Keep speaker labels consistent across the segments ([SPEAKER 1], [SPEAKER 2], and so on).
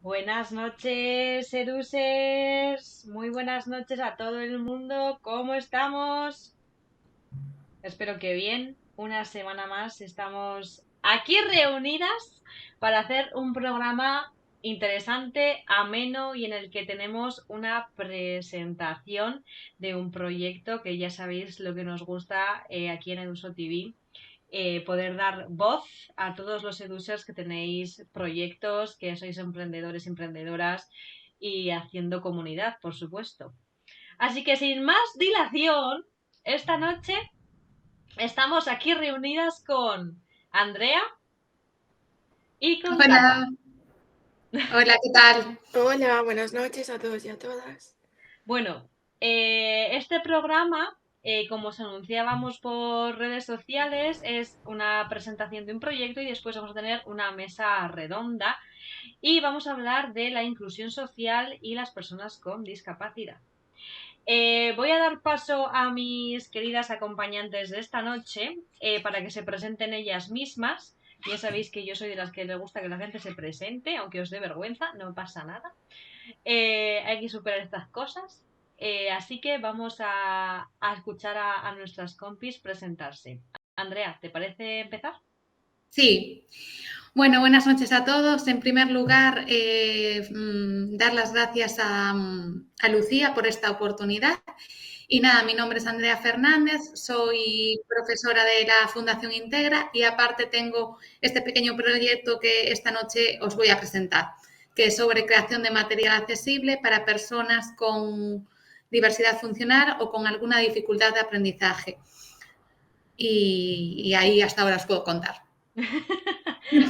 [SPEAKER 1] Buenas noches, Sedusers. Muy buenas noches a todo el mundo. ¿Cómo estamos? Espero que bien. Una semana más estamos aquí reunidas para hacer un programa interesante, ameno y en el que tenemos una presentación de un proyecto que ya sabéis lo que nos gusta aquí en Eduso TV. Poder dar voz a todos los edusers que tenéis proyectos, que sois emprendedores y emprendedoras y haciendo comunidad, por supuesto. Así que sin más dilación, esta noche estamos aquí reunidas con Andrea y con Cata.
[SPEAKER 2] Hola, hola, ¿qué tal?
[SPEAKER 3] Hola, buenas noches a todos y a todas.
[SPEAKER 1] Bueno, este programa, como os anunciábamos por redes sociales, es una presentación de un proyecto y después vamos a tener una mesa redonda y vamos a hablar de la inclusión social y las personas con discapacidad. Voy a dar paso a mis queridas acompañantes de esta noche para que se presenten ellas mismas. Ya sabéis que yo soy de las que le gusta que la gente se presente, aunque os dé vergüenza, no pasa nada. Hay que superar estas cosas. Así que vamos a escuchar a nuestras compis presentarse. Andrea, ¿te parece empezar?
[SPEAKER 2] Sí, bueno, buenas noches a todos. En primer lugar, dar las gracias a Lucía por esta oportunidad. Y nada, mi nombre es Andrea Fernández, soy profesora de la Fundación Integra y aparte tengo este pequeño proyecto que esta noche os voy a presentar, que es sobre creación de material accesible para personas con diversidad funcional o con alguna dificultad de aprendizaje. Y ahí hasta ahora os puedo contar.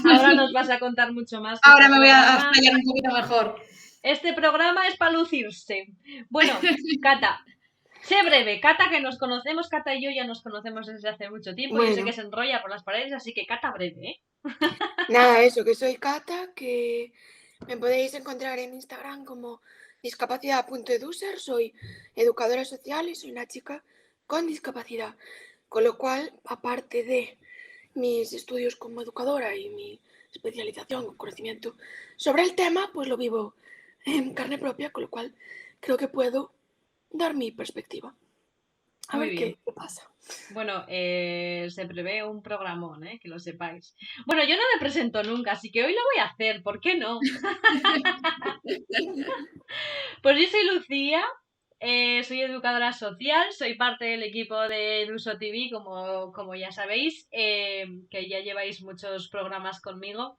[SPEAKER 1] Ahora nos vas a contar mucho más que
[SPEAKER 2] Ahora me voy a explayar un poquito mejor.
[SPEAKER 1] este programa es para lucirse. Bueno, Cata, sé breve. Cata, que nos conocemos, Cata y yo ya nos conocemos desde hace mucho tiempo. Yo sé que
[SPEAKER 3] Bueno,
[SPEAKER 1] se enrolla por las paredes, así que Cata breve, ¿eh?
[SPEAKER 3] nada, eso, que soy Cata, que me podéis encontrar en Instagram como discapacidad.eduser, soy educadora social y soy una chica con discapacidad, con lo cual, aparte de mis estudios como educadora y mi especialización o conocimiento sobre el tema, pues lo vivo en carne propia, con lo cual creo que puedo dar mi perspectiva. A
[SPEAKER 1] Muy
[SPEAKER 3] ver
[SPEAKER 1] bien.
[SPEAKER 3] qué pasa.
[SPEAKER 1] Bueno, se prevé un programón, ¿eh? Que lo sepáis. Bueno, yo no me presento nunca, así que hoy lo voy a hacer, ¿por qué no? Pues yo soy Lucía, soy educadora social, soy parte del equipo de Eduso TV, como ya sabéis, que ya lleváis muchos programas conmigo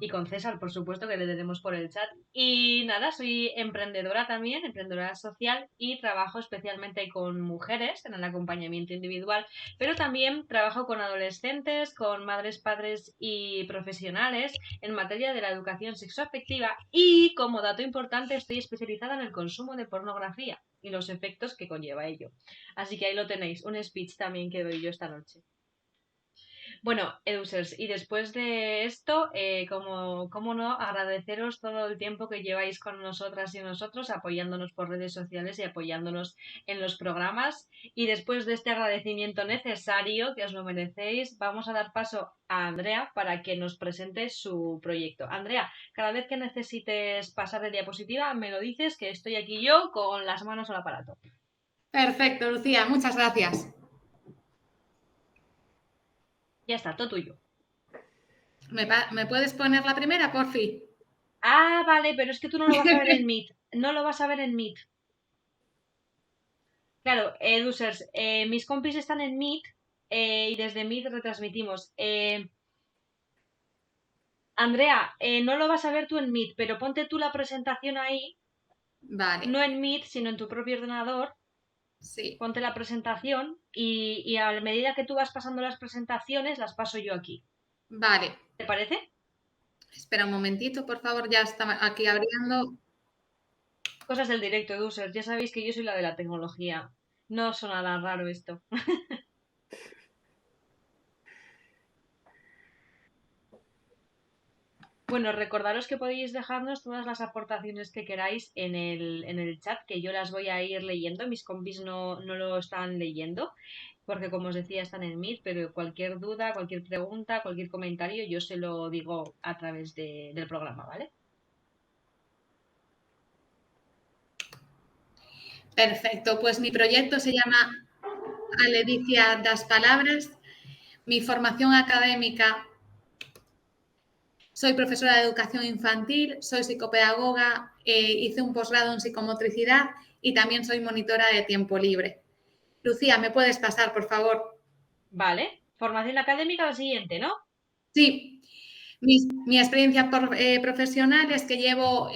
[SPEAKER 1] y con César, por supuesto, que le tenemos por el chat. Y nada, soy emprendedora también, emprendedora social y trabajo especialmente con mujeres en el acompañamiento individual, pero también trabajo con adolescentes, con madres, padres y profesionales en materia de la educación sexoafectiva y, como dato importante, estoy especializada en el consumo de pornografía y los efectos que conlleva ello. Así que ahí lo tenéis, un speech también que doy yo esta noche. Bueno, Edusers, y después de esto, cómo no, agradeceros todo el tiempo que lleváis con nosotras y nosotros, apoyándonos por redes sociales y apoyándonos en los programas. Y después de este agradecimiento necesario, que os lo merecéis, vamos a dar paso a Andrea para que nos presente su proyecto. Andrea, cada vez que necesites pasar de diapositiva, me lo dices, que estoy aquí yo con las manos al aparato.
[SPEAKER 2] Perfecto, Lucía, muchas gracias.
[SPEAKER 1] Ya está, todo tuyo.
[SPEAKER 2] ¿Me puedes poner la primera, por fin?
[SPEAKER 1] Ah, vale, pero es que tú no lo vas a ver en Meet. No lo vas a ver en Meet. Claro, Edusers, mis compis están en Meet y desde Meet retransmitimos. Andrea, no lo vas a ver tú en Meet, pero ponte tú la presentación ahí,
[SPEAKER 2] Vale,
[SPEAKER 1] no en Meet, sino en tu propio ordenador.
[SPEAKER 2] sí,
[SPEAKER 1] Ponte la presentación y a medida que tú vas pasando las presentaciones, las paso yo aquí.
[SPEAKER 2] vale.
[SPEAKER 1] ¿Te parece?
[SPEAKER 2] Espera un momentito, por favor, ya está aquí abriendo.
[SPEAKER 1] Cosas del directo, Edusers. Ya sabéis que yo soy la de la tecnología. No sonará raro esto. Bueno, recordaros que podéis dejarnos todas las aportaciones que queráis en el chat, que yo las voy a ir leyendo. Mis compis no lo están leyendo, porque como os decía, están en Meet, pero cualquier duda, cualquier pregunta, cualquier comentario, yo se lo digo a través del programa, ¿vale?
[SPEAKER 2] Perfecto, pues mi proyecto se llama Aledicia das Palabras. Mi formación académica, soy profesora de educación infantil, soy psicopedagoga, hice un posgrado en psicomotricidad y también soy monitora de tiempo libre. Lucía, ¿me puedes pasar, por favor?
[SPEAKER 1] Vale. Formación académica, la siguiente, ¿no?
[SPEAKER 2] Sí, mi experiencia profesional es que llevo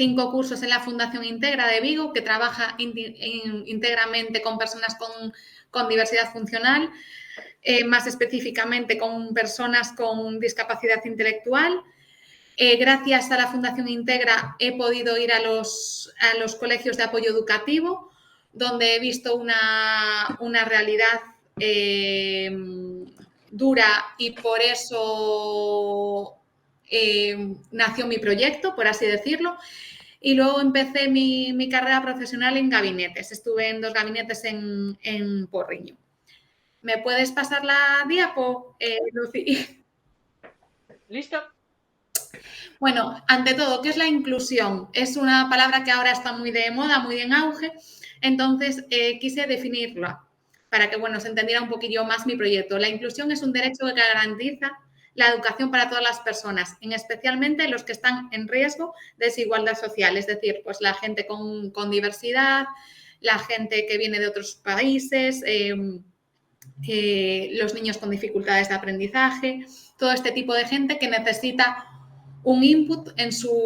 [SPEAKER 2] 5 cursos en la Fundación Integra de Vigo, que trabaja íntegramente con personas con diversidad funcional, más específicamente con personas con discapacidad intelectual. Gracias a la Fundación Integra he podido ir a los colegios de apoyo educativo, donde he visto una realidad dura y por eso nació mi proyecto, por así decirlo. Y luego empecé mi carrera profesional en gabinetes. Estuve en 2 gabinetes en Porriño. ¿Me puedes pasar la diapo, Lucy?
[SPEAKER 1] ¿Listo?
[SPEAKER 2] Bueno, ante todo, ¿qué es la inclusión? Es una palabra que ahora está muy de moda, muy en auge, entonces quise definirla para que, bueno, se entendiera un poquillo más mi proyecto. La inclusión es un derecho que garantiza la educación para todas las personas, especialmente los que están en riesgo de desigualdad social, es decir, pues la gente con diversidad, la gente que viene de otros países, los niños con dificultades de aprendizaje, todo este tipo de gente que necesita un input en sus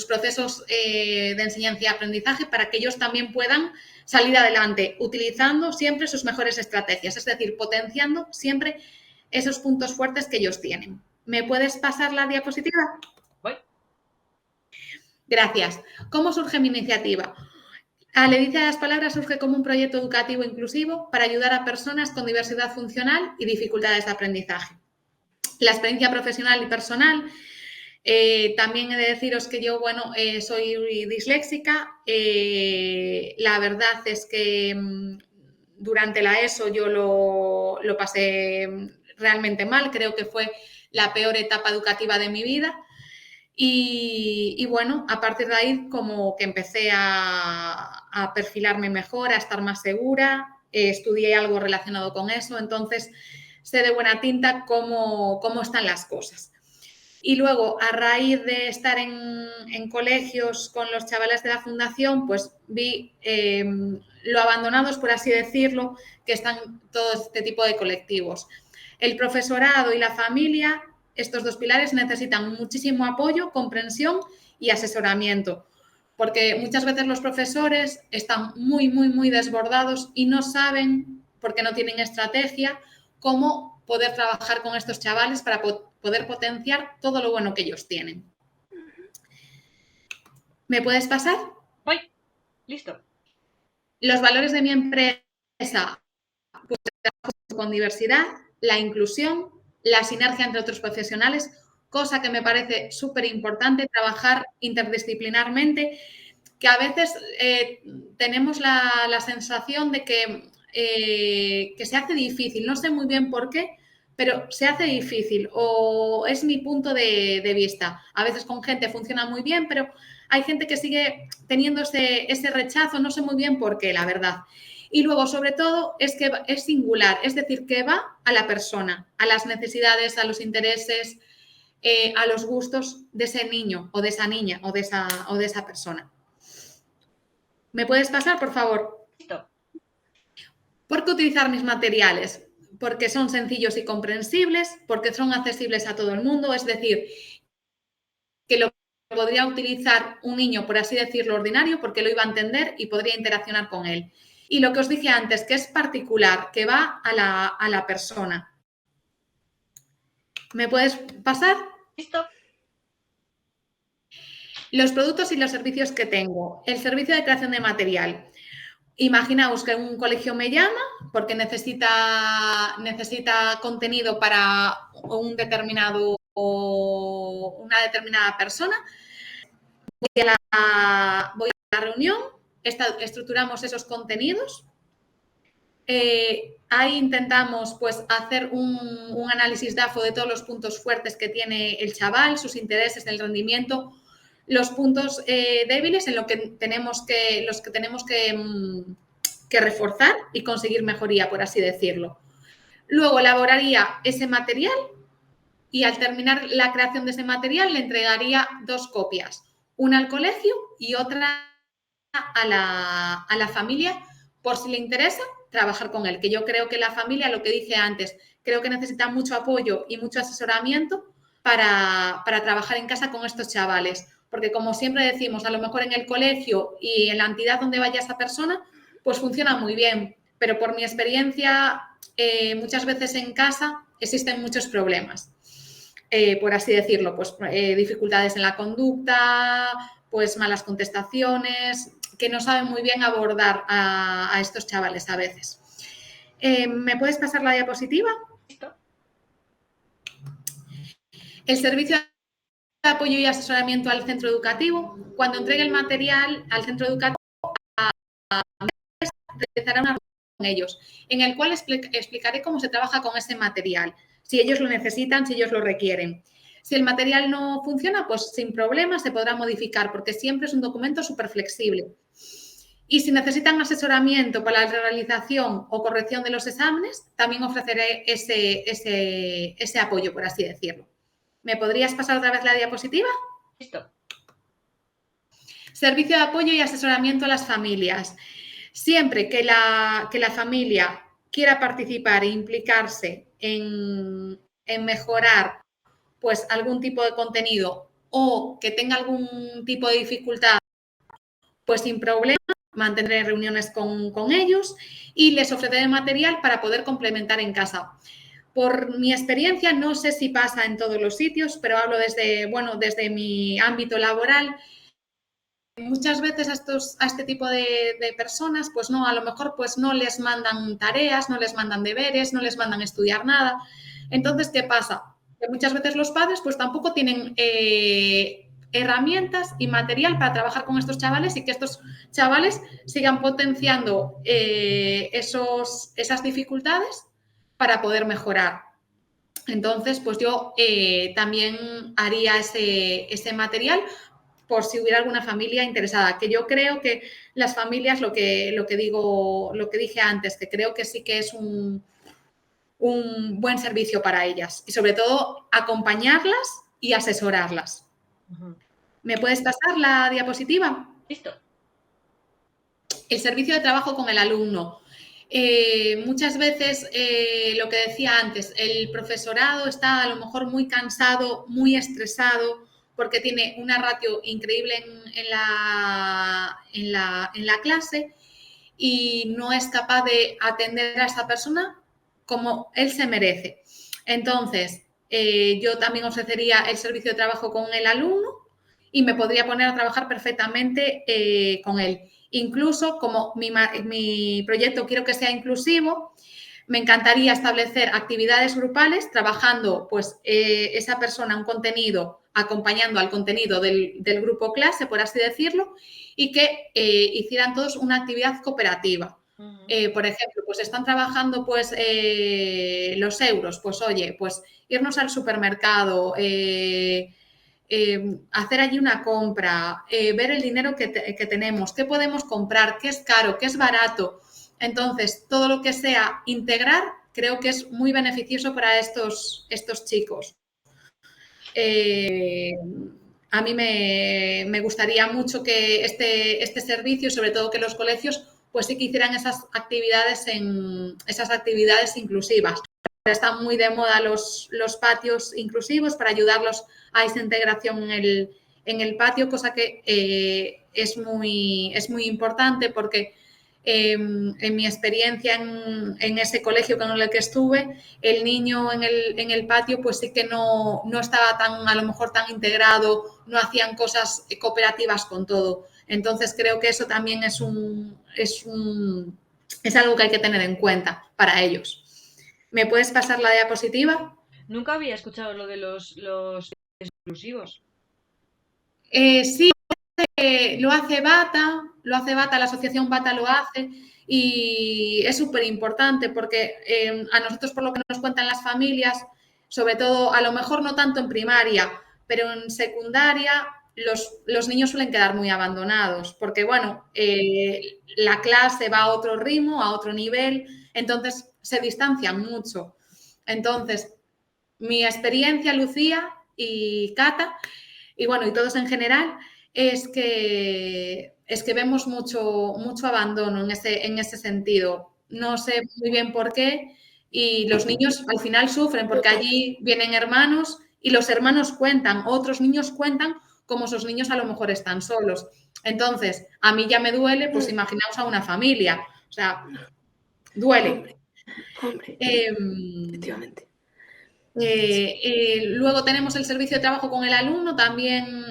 [SPEAKER 2] procesos de enseñanza y aprendizaje para que ellos también puedan salir adelante, utilizando siempre sus mejores estrategias, es decir, potenciando siempre esos puntos fuertes que ellos tienen. ¿Me puedes pasar la diapositiva?
[SPEAKER 1] Voy.
[SPEAKER 2] Gracias. ¿Cómo surge mi iniciativa? Aledicia das Palabras surge como un proyecto educativo inclusivo para ayudar a personas con diversidad funcional y dificultades de aprendizaje. La experiencia profesional y personal, también he de deciros que yo, bueno, soy disléxica. La verdad es que durante la ESO yo lo pasé realmente mal, creo que fue la peor etapa educativa de mi vida. Y bueno, a partir de ahí como que empecé a perfilarme mejor, a estar más segura, estudié algo relacionado con eso, entonces sé de buena tinta cómo están las cosas. Y luego, a raíz de estar en colegios con los chavales de la fundación, pues vi lo abandonados, por así decirlo, que están todo este tipo de colectivos. El profesorado y la familia, estos 2 pilares necesitan muchísimo apoyo, comprensión y asesoramiento, porque muchas veces los profesores están muy, muy, muy desbordados y no saben, porque no tienen estrategia, cómo poder trabajar con estos chavales para poder potenciar todo lo bueno que ellos tienen. ¿Me puedes pasar?
[SPEAKER 1] Voy. Listo.
[SPEAKER 2] Los valores de mi empresa, pues, con diversidad, la inclusión, la sinergia entre otros profesionales, cosa que me parece súper importante, trabajar interdisciplinarmente, que a veces tenemos la sensación de que se hace difícil, no sé muy bien por qué, pero se hace difícil o es mi punto de vista. A veces con gente funciona muy bien, pero hay gente que sigue teniendo ese rechazo, no sé muy bien por qué, la verdad. Y luego, sobre todo, es que es singular, es decir, que va a la persona, a las necesidades, a los intereses, a los gustos de ese niño o de esa niña o de esa persona. ¿Me puedes pasar, por favor?
[SPEAKER 1] Listo.
[SPEAKER 2] ¿Por qué utilizar mis materiales? Porque son sencillos y comprensibles, porque son accesibles a todo el mundo, es decir, que lo podría utilizar un niño, por así decirlo, ordinario, porque lo iba a entender y podría interaccionar con él. Y lo que os dije antes, que es particular, que va a la persona. ¿Me puedes pasar?
[SPEAKER 1] Listo.
[SPEAKER 2] Los productos y los servicios que tengo. El servicio de creación de material. Imaginaos que un colegio me llama porque necesita contenido para un determinado o una determinada persona. Voy a la reunión, estructuramos esos contenidos. Ahí intentamos pues, hacer un análisis DAFO de todos los puntos fuertes que tiene el chaval, sus intereses, el rendimiento, los puntos débiles en los que tenemos que reforzar y conseguir mejoría, por así decirlo. Luego elaboraría ese material y al terminar la creación de ese material le entregaría 2 copias, una al colegio y otra a la familia, por si le interesa trabajar con él, que yo creo que la familia, lo que dije antes, creo que necesita mucho apoyo y mucho asesoramiento para trabajar en casa con estos chavales, porque como siempre decimos, a lo mejor en el colegio y en la entidad donde vaya esa persona, pues funciona muy bien, pero por mi experiencia, muchas veces en casa existen muchos problemas. Por así decirlo, pues dificultades en la conducta, pues malas contestaciones, que no saben muy bien abordar a estos chavales a veces. ¿Me puedes pasar la diapositiva?
[SPEAKER 1] Listo.
[SPEAKER 2] El servicio de apoyo y asesoramiento al centro educativo. Cuando entregue el material al centro educativo, realizará una reunión con ellos, en el cual explicaré cómo se trabaja con ese material, si ellos lo necesitan, si ellos lo requieren. Si el material no funciona, pues sin problema se podrá modificar, porque siempre es un documento súper flexible. Y si necesitan asesoramiento para la realización o corrección de los exámenes, también ofreceré ese apoyo, por así decirlo. ¿Me podrías pasar otra vez la diapositiva?
[SPEAKER 1] Listo.
[SPEAKER 2] Servicio de apoyo y asesoramiento a las familias. Siempre que la familia quiera participar e implicarse en mejorar pues, algún tipo de contenido o que tenga algún tipo de dificultad, pues sin problema mantendré reuniones con ellos y les ofreceré material para poder complementar en casa. Por mi experiencia, no sé si pasa en todos los sitios, pero hablo desde mi ámbito laboral. Muchas veces a este tipo de personas, pues no, a lo mejor pues no les mandan tareas, no les mandan deberes, no les mandan estudiar nada. Entonces, ¿qué pasa? Que muchas veces los padres pues tampoco tienen herramientas y material para trabajar con estos chavales y que estos chavales sigan potenciando esas dificultades para poder mejorar. Entonces, pues yo también haría ese material por si hubiera alguna familia interesada, que yo creo que las familias, lo que dije antes, que creo que sí que es un buen servicio para ellas y sobre todo acompañarlas y asesorarlas. ¿Me puedes pasar la diapositiva?
[SPEAKER 1] Listo.
[SPEAKER 2] El servicio de trabajo con el alumno. Muchas veces, lo que decía antes, el profesorado está a lo mejor muy cansado, muy estresado, porque tiene una ratio increíble en la clase y no es capaz de atender a esa persona como él se merece. Entonces, yo también ofrecería el servicio de trabajo con el alumno y me podría poner a trabajar perfectamente con él. Incluso, como mi proyecto quiero que sea inclusivo, me encantaría establecer actividades grupales trabajando pues esa persona un contenido, acompañando al contenido del grupo clase, por así decirlo, y que hicieran todos una actividad cooperativa. Por ejemplo, pues están trabajando pues los euros, pues oye, pues irnos al supermercado, hacer allí una compra, ver el dinero que tenemos, qué podemos comprar, qué es caro, qué es barato. Entonces, todo lo que sea integrar, creo que es muy beneficioso para estos chicos. A mí me gustaría mucho que este servicio, sobre todo que los colegios, pues sí que hicieran esas actividades inclusivas. Están muy de moda los patios inclusivos para ayudarlos a esa integración en el patio, cosa que es muy importante porque en mi experiencia en ese colegio en el que estuve, el niño en el patio pues sí que no estaba a lo mejor tan integrado, no hacían cosas cooperativas con todo. Entonces creo que eso también es algo que hay que tener en cuenta para ellos. ¿Me puedes pasar la diapositiva?
[SPEAKER 1] Nunca había escuchado lo de los exclusivos.
[SPEAKER 2] Sí, lo hace Bata, la asociación Bata lo hace y es súper importante porque a nosotros, por lo que nos cuentan las familias, sobre todo, a lo mejor no tanto en primaria, pero en secundaria, los niños suelen quedar muy abandonados porque, bueno, la clase va a otro ritmo, a otro nivel, entonces se distancian mucho. Entonces, mi experiencia, Lucía y Cata, y bueno, y todos en general, es que vemos mucho abandono en ese sentido. No sé muy bien por qué, y los niños al final sufren porque allí vienen hermanos y los hermanos cuentan, otros niños cuentan como esos niños a lo mejor están solos. Entonces, a mí ya me duele, pues imaginaos a una familia. O sea, duele.
[SPEAKER 3] Hombre, efectivamente.
[SPEAKER 2] Luego tenemos el servicio de trabajo con el alumno, también...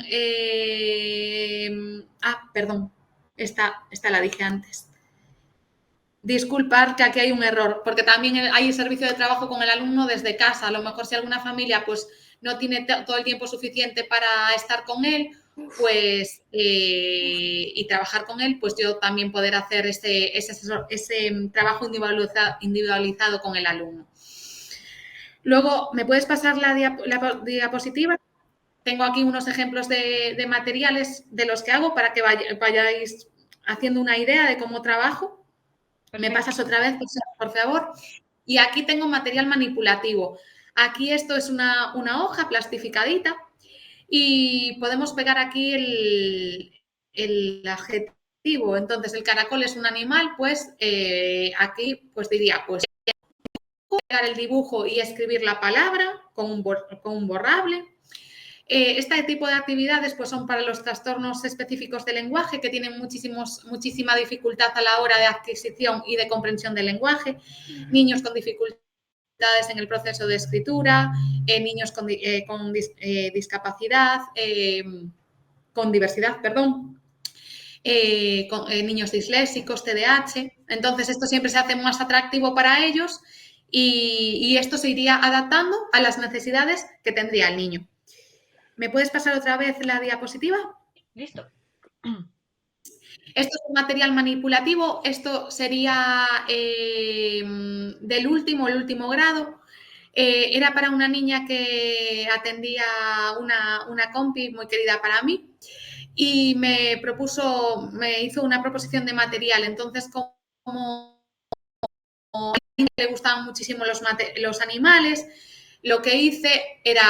[SPEAKER 2] perdón, esta la dije antes. Disculpar que aquí hay un error, porque también hay servicio de trabajo con el alumno desde casa. A lo mejor si alguna familia pues no tiene todo el tiempo suficiente para estar con él, pues y trabajar con él, pues yo también poder hacer ese trabajo individualizado con el alumno. Luego, ¿me puedes pasar la diapositiva? Tengo aquí unos ejemplos de materiales de los que hago para que vayáis haciendo una idea de cómo trabajo. Perfecto. Me pasas otra vez, por favor. Y aquí tengo material manipulativo. Aquí esto es una hoja plastificadita y podemos pegar aquí el adjetivo. Entonces, el caracol es un animal, pues aquí pues diría, pues pegar el dibujo y escribir la palabra con un borrable. Este tipo de actividades pues, son para los trastornos específicos del lenguaje que tienen muchísima dificultad a la hora de adquisición y de comprensión del lenguaje, niños con dificultades en el proceso de escritura, niños con discapacidad, con diversidad, perdón, niños disléxicos, TDAH. Entonces, esto siempre se hace más atractivo para ellos y esto se iría adaptando a las necesidades que tendría el niño. ¿Me puedes pasar otra vez la diapositiva?
[SPEAKER 1] Listo.
[SPEAKER 2] Esto es un material manipulativo. Esto sería el último grado. Era para una niña que atendía una compi muy querida para mí y me hizo una proposición de material. Entonces, como a la niña le gustaban muchísimo los animales, lo que hice era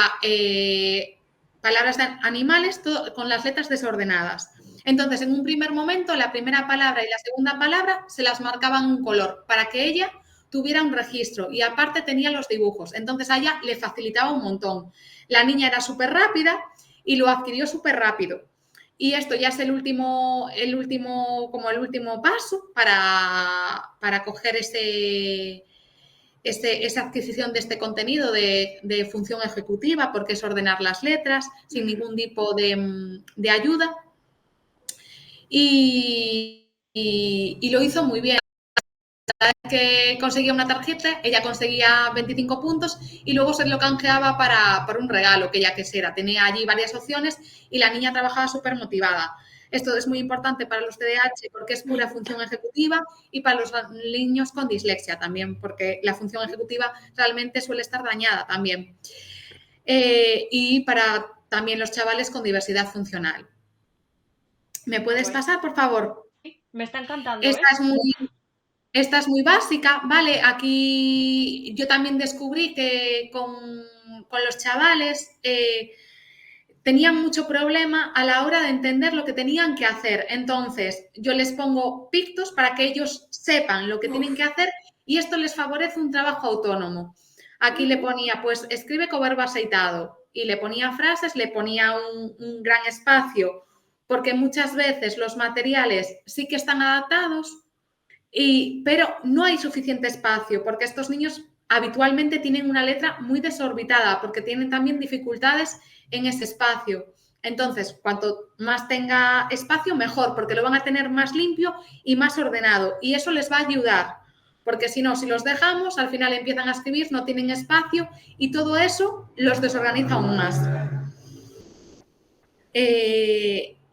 [SPEAKER 2] palabras de animales con las letras desordenadas. Entonces, en un primer momento, la primera palabra y la segunda palabra se las marcaban un color para que ella tuviera un registro y aparte tenía los dibujos. Entonces, a ella le facilitaba un montón. La niña era súper rápida y lo adquirió súper rápido. Y esto ya es el último paso para coger esa adquisición de este contenido de función ejecutiva, porque es ordenar las letras sin ningún tipo de ayuda. Y lo hizo muy bien. Cada vez que conseguía una tarjeta, ella conseguía 25 puntos y luego se lo canjeaba para un regalo que ella quisiera. Tenía allí varias opciones y la niña trabajaba súper motivada. Esto es muy importante para los TDAH porque es pura función ejecutiva y para los niños con dislexia también, porque la función ejecutiva realmente suele estar dañada también. Y para también los chavales con diversidad funcional. ¿Me puedes pasar, por favor?
[SPEAKER 1] Me está encantando.
[SPEAKER 2] Esta es muy básica, ¿vale? Aquí yo también descubrí que con los chavales tenían mucho problema a la hora de entender lo que tenían que hacer. Entonces, yo les pongo pictos para que ellos sepan lo que tienen que hacer y esto les favorece un trabajo autónomo. Aquí le ponía, pues, escribe con verbo aceitado y le ponía frases, le ponía un gran espacio, porque muchas veces los materiales sí que están adaptados, pero no hay suficiente espacio porque estos niños habitualmente tienen una letra muy desorbitada porque tienen también dificultades en ese espacio. Entonces, cuanto más tenga espacio, mejor, porque lo van a tener más limpio y más ordenado. Y eso les va a ayudar, porque si no, si los dejamos, al final empiezan a escribir, no tienen espacio y todo eso los desorganiza aún más.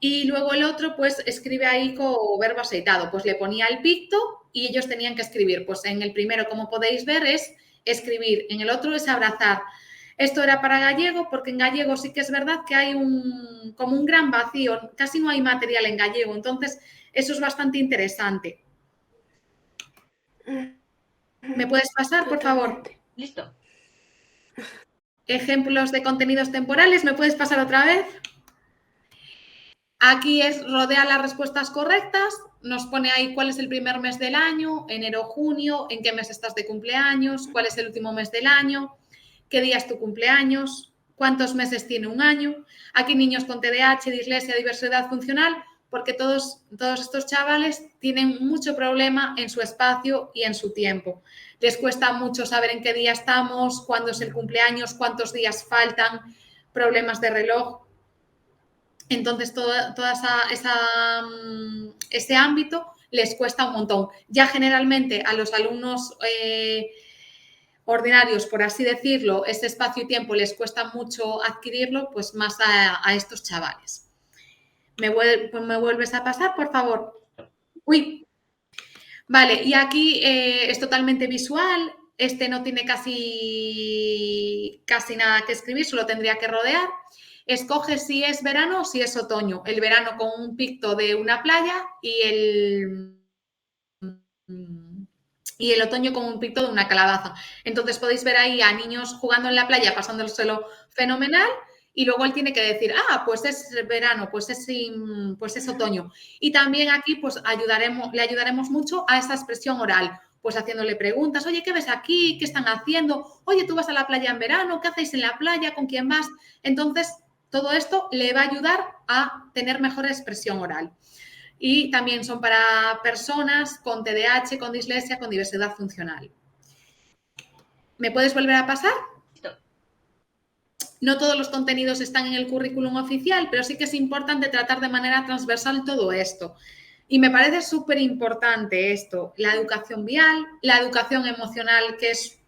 [SPEAKER 2] Y luego el otro, pues, escribe ahí con verbo aceitado. Pues le ponía el picto y ellos tenían que escribir. Pues en el primero, como podéis ver, es escribir. En el otro es abrazar. Esto era para gallego, porque en gallego sí que es verdad que hay como un gran vacío, casi no hay material en gallego, entonces eso es bastante interesante. ¿Me puedes pasar, por favor?
[SPEAKER 1] Listo.
[SPEAKER 2] Ejemplos de contenidos temporales, ¿me puedes pasar otra vez? Aquí es rodea las respuestas correctas, nos pone ahí cuál es el primer mes del año, enero, junio, en qué mes estás de cumpleaños, cuál es el último mes del año, qué día es tu cumpleaños, cuántos meses tiene un año. Aquí niños con TDAH, dislexia, diversidad funcional, porque todos estos chavales tienen mucho problema en su espacio y en su tiempo. Les cuesta mucho saber en qué día estamos, cuándo es el cumpleaños, cuántos días faltan, problemas de reloj. Entonces, ese ámbito les cuesta un montón. Ya generalmente a los alumnos ordinarios, por así decirlo, ese espacio y tiempo les cuesta mucho adquirirlo, pues más a estos chavales. ¿Me vuelves a pasar, por favor? Uy, vale, y aquí es totalmente visual. Este no tiene casi nada que escribir, solo tendría que rodear. Escoge si es verano o si es otoño. El verano con un picto de una playa y el otoño con un picto de una calabaza. Entonces podéis ver ahí a niños jugando en la playa, pasándoselo fenomenal, y luego él tiene que decir, pues es verano, pues es otoño. Y también aquí pues le ayudaremos mucho a esa expresión oral, pues haciéndole preguntas, oye, ¿qué ves aquí? ¿Qué están haciendo? Oye, ¿tú vas a la playa en verano? ¿Qué hacéis en la playa? ¿Con quién vas? Entonces, todo esto le va a ayudar a tener mejor expresión oral. Y también son para personas con TDAH, con dislexia, con diversidad funcional. ¿Me puedes volver a pasar? No todos los contenidos están en el currículum oficial, pero sí que es importante tratar de manera transversal todo esto. Y me parece súper importante esto, la educación vial, la educación emocional, que es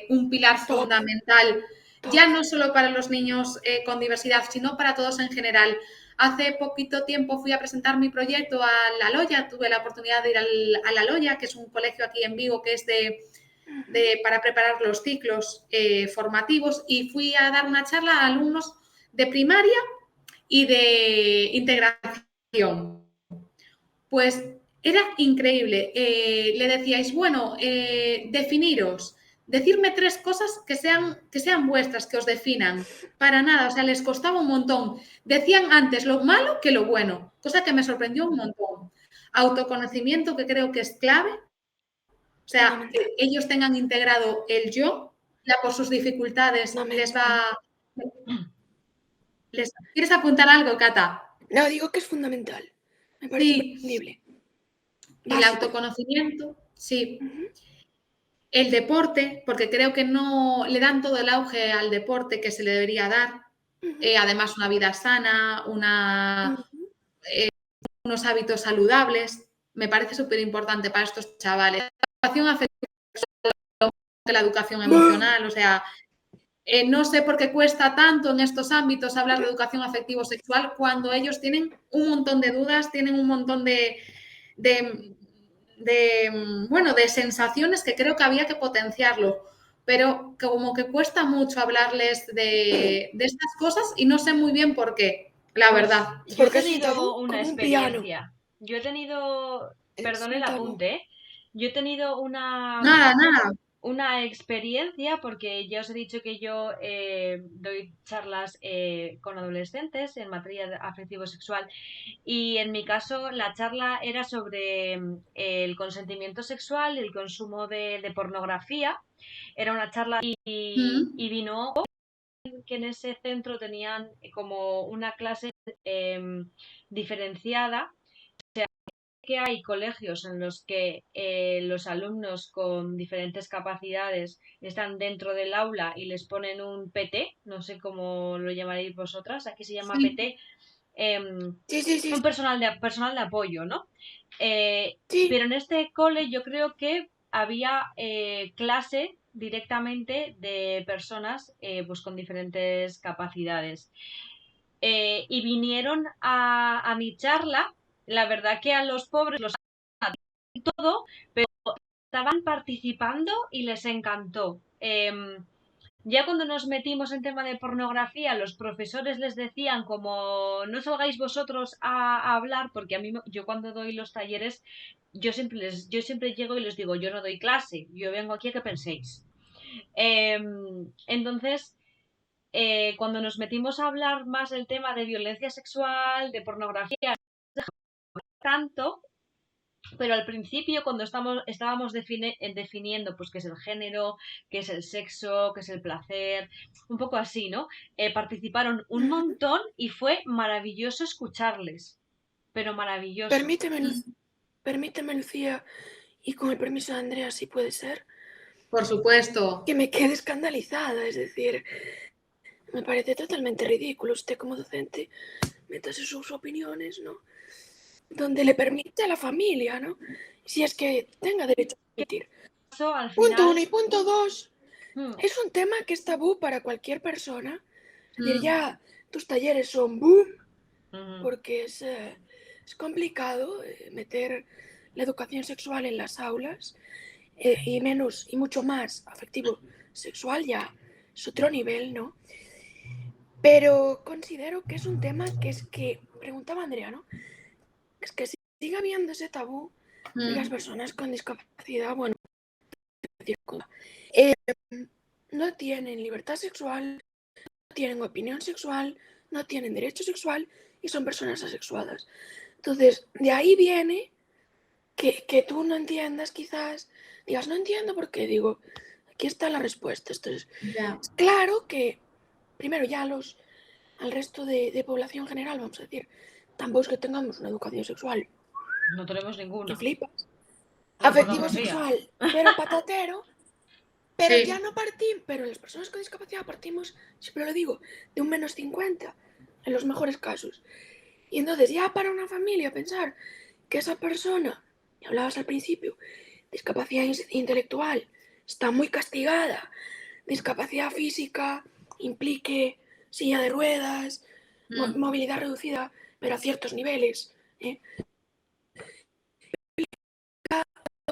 [SPEAKER 2] un pilar fundamental, ya no solo para los niños con diversidad, sino para todos en general. Hace poquito tiempo fui a presentar mi proyecto a La Loya, tuve la oportunidad de ir a La Loya, que es un colegio aquí en Vigo que es para preparar los ciclos formativos, y fui a dar una charla a alumnos de primaria y de integración. Pues era increíble. Le decíais, bueno, definiros, decirme 3 cosas que sean vuestras, que os definan. Para nada, o sea, les costaba un montón. Decían antes lo malo que lo bueno, cosa que me sorprendió un montón. Autoconocimiento, que creo que es clave. O sea, que ellos tengan integrado el yo, ya por sus dificultades les va... ¿Quieres apuntar algo, Cata?
[SPEAKER 3] No, digo que es fundamental. Me parece imprescindible.
[SPEAKER 2] El autoconocimiento, sí. El deporte, porque creo que no le dan todo el auge al deporte que se le debería dar. Además, una vida sana, unos hábitos saludables. Me parece súper importante para estos chavales. La educación afectiva, la educación emocional, o sea, no sé por qué cuesta tanto en estos ámbitos hablar de educación afectivo-sexual cuando ellos tienen un montón de dudas, tienen un montón de sensaciones que creo que había que potenciarlo, pero como que cuesta mucho hablarles de estas cosas y no sé muy bien por qué, la verdad.
[SPEAKER 1] Yo he tenido una experiencia. Yo he tenido, perdón el apunte, yo he tenido una experiencia, porque ya os he dicho que yo doy charlas con adolescentes en materia afectivo-sexual, y en mi caso la charla era sobre el consentimiento sexual y el consumo de pornografía. Era una charla y vino que en ese centro tenían como una clase diferenciada. O sea, que hay colegios en los que los alumnos con diferentes capacidades están dentro del aula y les ponen un PT, no sé cómo lo llamaréis vosotras, aquí se llama PT, un personal de apoyo, ¿no? Pero en este cole yo creo que había clase directamente de personas pues con diferentes capacidades. Y vinieron a mi charla. La verdad que a los pobres los y todo, pero estaban participando y les encantó. ya cuando nos metimos en tema de pornografía, los profesores les decían como no salgáis vosotros a hablar, porque a mí, yo cuando doy los talleres, yo siempre llego y les digo, yo no doy clase, yo vengo aquí a que penséis. Entonces, cuando nos metimos a hablar más del tema de violencia sexual, de pornografía, tanto, pero al principio cuando estábamos definiendo pues qué es el género, qué es el sexo, qué es el placer, un poco así, ¿no? Participaron un montón y fue maravilloso escucharles, pero maravilloso.
[SPEAKER 3] Permíteme, Lucía, y con el permiso de Andrea, si puede ser,
[SPEAKER 2] Por supuesto.
[SPEAKER 3] que me quede escandalizada, es decir, me parece totalmente ridículo usted como docente métase sus opiniones, ¿no? Donde le permite a la familia, ¿no? Si es que tenga derecho a permitir.
[SPEAKER 1] Eso al
[SPEAKER 3] Punto
[SPEAKER 1] final...
[SPEAKER 3] 1 y punto 2. Es un tema que es tabú para cualquier persona. Es decir, ya tus talleres son boom, porque es complicado meter la educación sexual en las aulas y mucho más afectivo sexual, ya es otro nivel, ¿no? Pero considero que es un tema que es que, preguntaba Andrea, ¿no? Es que sigue habiendo ese tabú de las personas con discapacidad, bueno, no tienen libertad sexual, no tienen opinión sexual, no tienen derecho sexual y son personas asexuadas. Entonces, de ahí viene que tú no entiendas quizás, digas, no entiendo por qué, digo, aquí está la respuesta. Entonces, es claro que, primero ya al resto de población general, vamos a decir, tampoco es que tengamos una educación sexual.
[SPEAKER 1] No tenemos ninguna.
[SPEAKER 3] Que flipas. Afectivo sexual, pero patatero. Pero ya no partimos, pero las personas con discapacidad partimos, siempre lo digo, de un menos 50, en los mejores casos. Y entonces ya para una familia pensar que esa persona, y hablabas al principio, discapacidad intelectual, está muy castigada, discapacidad física implique silla de ruedas, movilidad reducida, pero a ciertos niveles.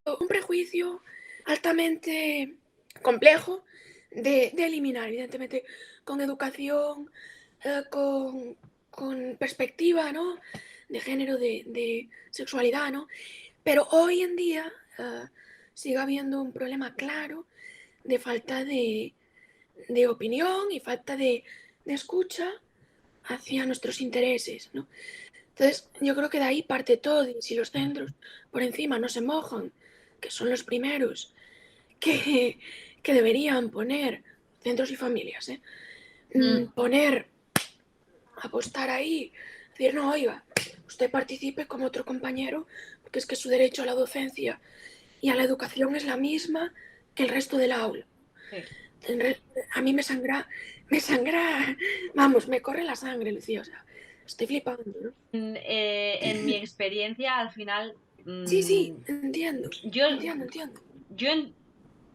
[SPEAKER 3] Un prejuicio altamente complejo de eliminar, evidentemente, con educación, con perspectiva, ¿no? De género, de sexualidad, ¿no? Pero hoy en día sigue habiendo un problema claro de falta de opinión y falta de escucha hacia nuestros intereses, ¿no? Entonces, yo creo que de ahí parte todo. Y si los centros por encima no se mojan, que son los primeros que deberían poner, centros y familias, poner, apostar ahí, decir, no, oiga, usted participe como otro compañero, porque es que su derecho a la docencia y a la educación es la misma que el resto del aula.
[SPEAKER 1] Sí.
[SPEAKER 3] A mí me sangra, vamos, me corre la sangre, Lucía, o sea, estoy flipando, ¿no?
[SPEAKER 1] En mi experiencia, al final...
[SPEAKER 3] Sí, entiendo.
[SPEAKER 1] Yo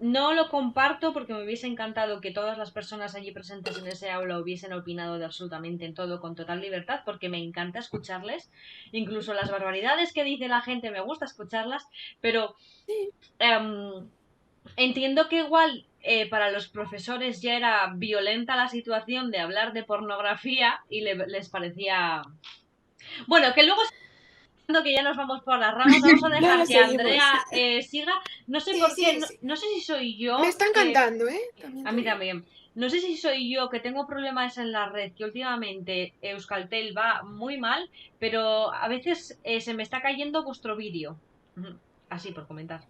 [SPEAKER 1] no lo comparto porque me hubiese encantado que todas las personas allí presentes en ese aula hubiesen opinado de absolutamente en todo con total libertad, porque me encanta escucharles. Incluso las barbaridades que dice la gente me gusta escucharlas, pero entiendo que igual para los profesores ya era violenta la situación de hablar de pornografía y les parecía... Bueno, que luego... que ya nos vamos por las ramas, vamos a dejar que Andrea siga. No sé por qué, no sé si soy yo.
[SPEAKER 3] Me están cantando,
[SPEAKER 1] A mí también. No sé si soy yo que tengo problemas en la red, que últimamente Euskaltel va muy mal, pero a veces se me está cayendo vuestro vídeo. Así, por comentar.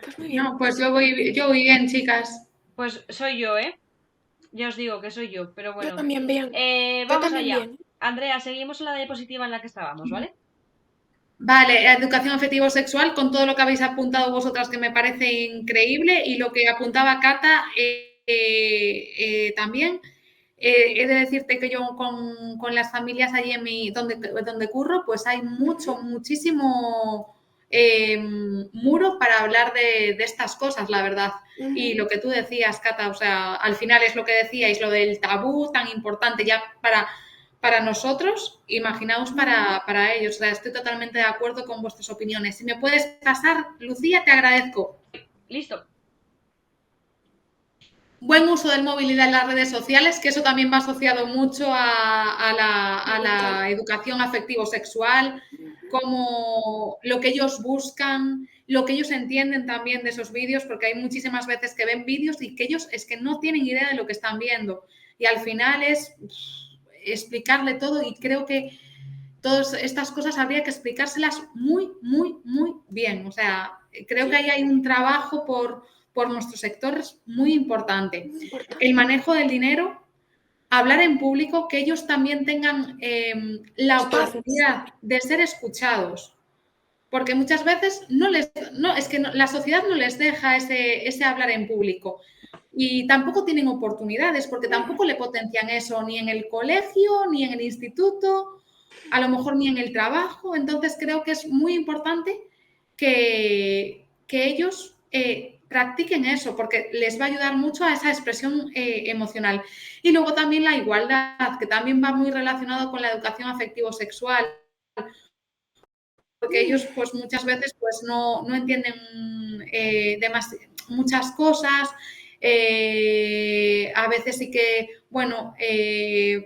[SPEAKER 3] Pues muy bien.
[SPEAKER 2] No, pues yo voy bien, chicas.
[SPEAKER 1] Pues soy yo, Ya os digo que soy yo, pero bueno.
[SPEAKER 3] Yo también bien.
[SPEAKER 1] Vamos allá. Bien. Andrea, seguimos en la diapositiva en la que estábamos, ¿vale?
[SPEAKER 2] Vale, educación afectivo-sexual, con todo lo que habéis apuntado vosotras, que me parece increíble, y lo que apuntaba Cata también. He de decirte que yo con las familias allí donde curro, pues hay muchísimo muro para hablar de estas cosas, la verdad. Y lo que tú decías, Cata, o sea, al final es lo que decíais, lo del tabú tan importante ya para nosotros, imaginaos para ellos. O sea, estoy totalmente de acuerdo con vuestras opiniones. Si me puedes pasar, Lucía, te agradezco.
[SPEAKER 1] Listo.
[SPEAKER 2] buen uso del móvil y de las redes sociales, que eso también va asociado mucho a la educación afectivo-sexual, como lo que ellos buscan, lo que ellos entienden también de esos vídeos, porque hay muchísimas veces que ven vídeos y que ellos es que no tienen idea de lo que están viendo. Y al final es explicarle todo, y creo que todas estas cosas habría que explicárselas muy, muy, muy bien. O sea, creo que ahí hay un trabajo por nuestros sectores muy importante. El manejo del dinero, hablar en público, que ellos también tengan la oportunidad de ser escuchados. Porque muchas veces la sociedad no les deja ese hablar en público. Y tampoco tienen oportunidades, porque tampoco le potencian eso ni en el colegio, ni en el instituto, a lo mejor ni en el trabajo. Entonces creo que es muy importante que ellos practiquen eso, porque les va a ayudar mucho a esa expresión emocional. Y luego también la igualdad, que también va muy relacionado con la educación afectivo-sexual, porque ellos pues muchas veces pues no entienden muchas cosas, a veces sí que, bueno,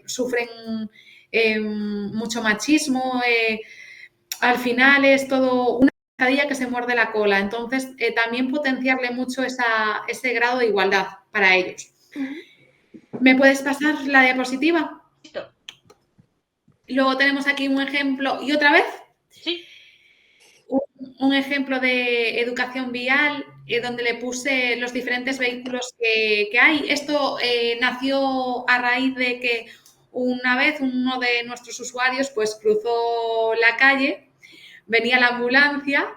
[SPEAKER 2] sufren mucho machismo, al final es todo una pescadilla que se muerde la cola, entonces también potenciarle mucho ese grado de igualdad para ellos. ¿Me puedes pasar la diapositiva?
[SPEAKER 1] Listo.
[SPEAKER 2] Luego tenemos aquí un ejemplo, ¿y otra vez?
[SPEAKER 1] Sí.
[SPEAKER 2] Un ejemplo de educación vial donde le puse los diferentes vehículos que hay. Esto nació a raíz de que una vez uno de nuestros usuarios pues cruzó la calle, venía la ambulancia,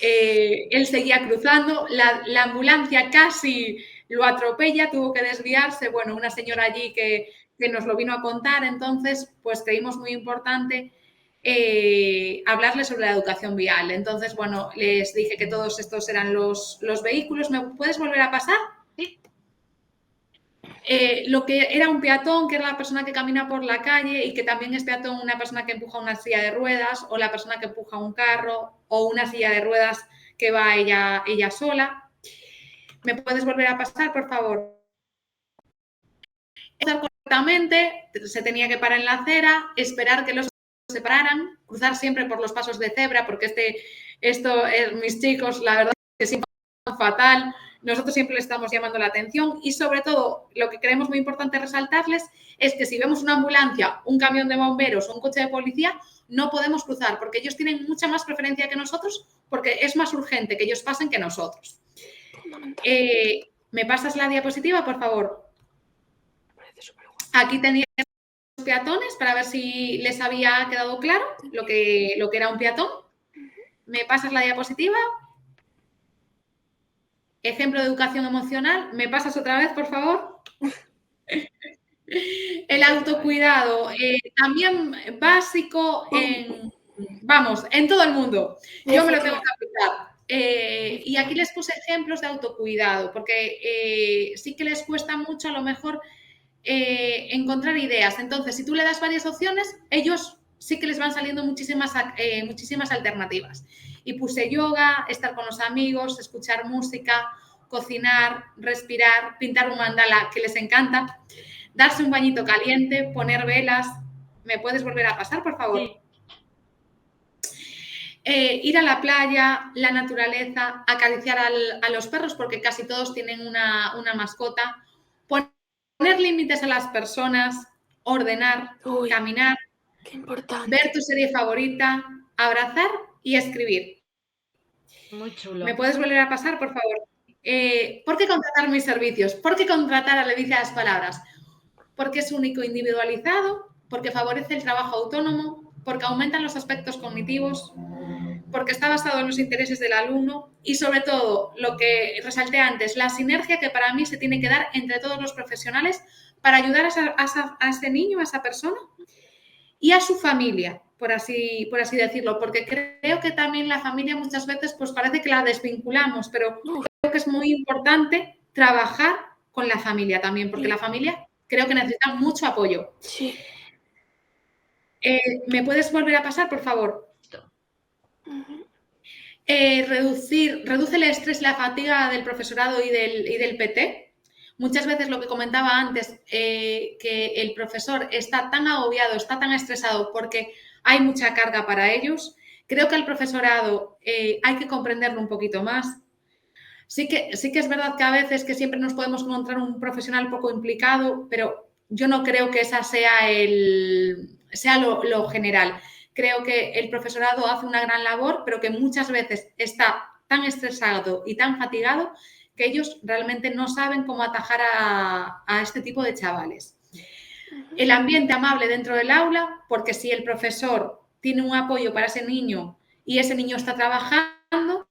[SPEAKER 2] él seguía cruzando, la ambulancia casi lo atropella, tuvo que desviarse, bueno, una señora allí que nos lo vino a contar, entonces pues creímos muy importante hablarles sobre la educación vial. Entonces, bueno, les dije que todos estos eran los vehículos. ¿Me puedes volver a pasar?
[SPEAKER 1] Sí.
[SPEAKER 2] Lo que era un peatón, que era la persona que camina por la calle, y que también es peatón una persona que empuja una silla de ruedas, o la persona que empuja un carro, o una silla de ruedas que va ella sola. ¿Me puedes volver a pasar, por favor? Correctamente, se tenía que parar en la acera, esperar que los se pararan, cruzar siempre por los pasos de cebra, porque mis chicos, la verdad es que siempre son fatal. Nosotros siempre les estamos llamando la atención, y sobre todo lo que creemos muy importante resaltarles es que si vemos una ambulancia, un camión de bomberos o un coche de policía, no podemos cruzar, porque ellos tienen mucha más preferencia que nosotros, porque es más urgente que ellos pasen que nosotros. ¿Me pasas la diapositiva, por favor? Aquí tenía los peatones para ver si les había quedado claro lo que era un peatón. ¿Me pasas la diapositiva? Ejemplo de educación emocional. ¿Me pasas otra vez, por favor? El autocuidado, también básico en todo el mundo. Yo me lo tengo que aplicar. Y aquí les puse ejemplos de autocuidado, porque sí que les cuesta mucho a lo mejor encontrar ideas. Entonces, si tú le das varias opciones, ellos sí que les van saliendo muchísimas alternativas. Y puse yoga, estar con los amigos, escuchar música, cocinar, respirar, pintar un mandala, que les encanta, darse un bañito caliente, poner velas. ¿Me puedes volver a pasar, por favor?
[SPEAKER 1] Sí.
[SPEAKER 2] Ir a la playa, la naturaleza, acariciar a los perros, porque casi todos tienen una mascota, poner límites a las personas, ordenar, caminar, ver tu serie favorita, abrazar y escribir.
[SPEAKER 1] Muy chulo.
[SPEAKER 2] ¿Me puedes volver a pasar, por favor? ¿Por qué contratar mis servicios? ¿Por qué contratar a Le dice las palabras? Porque es único, individualizado, porque favorece el trabajo autónomo, porque aumentan los aspectos cognitivos, porque está basado en los intereses del alumno, y sobre todo, lo que resalté antes, la sinergia que para mí se tiene que dar entre todos los profesionales para ayudar a ese niño, a esa persona y a su familia, por así decirlo, porque creo que también la familia muchas veces pues parece que la desvinculamos, pero creo que es muy importante trabajar con la familia también, porque la familia creo que necesita mucho apoyo.
[SPEAKER 3] Sí.
[SPEAKER 2] ¿Me puedes volver a pasar, por favor? Reduce el estrés, la fatiga del profesorado y del PT, muchas veces lo que comentaba antes, que el profesor está tan agobiado, está tan estresado porque hay mucha carga para ellos. Creo que al profesorado hay que comprenderlo un poquito más. Sí que es verdad que a veces que siempre nos podemos encontrar un profesional poco implicado, pero yo no creo que esa sea lo general. Creo que el profesorado hace una gran labor, pero que muchas veces está tan estresado y tan fatigado que ellos realmente no saben cómo atajar a este tipo de chavales. El ambiente amable dentro del aula, porque si el profesor tiene un apoyo para ese niño y ese niño está trabajando,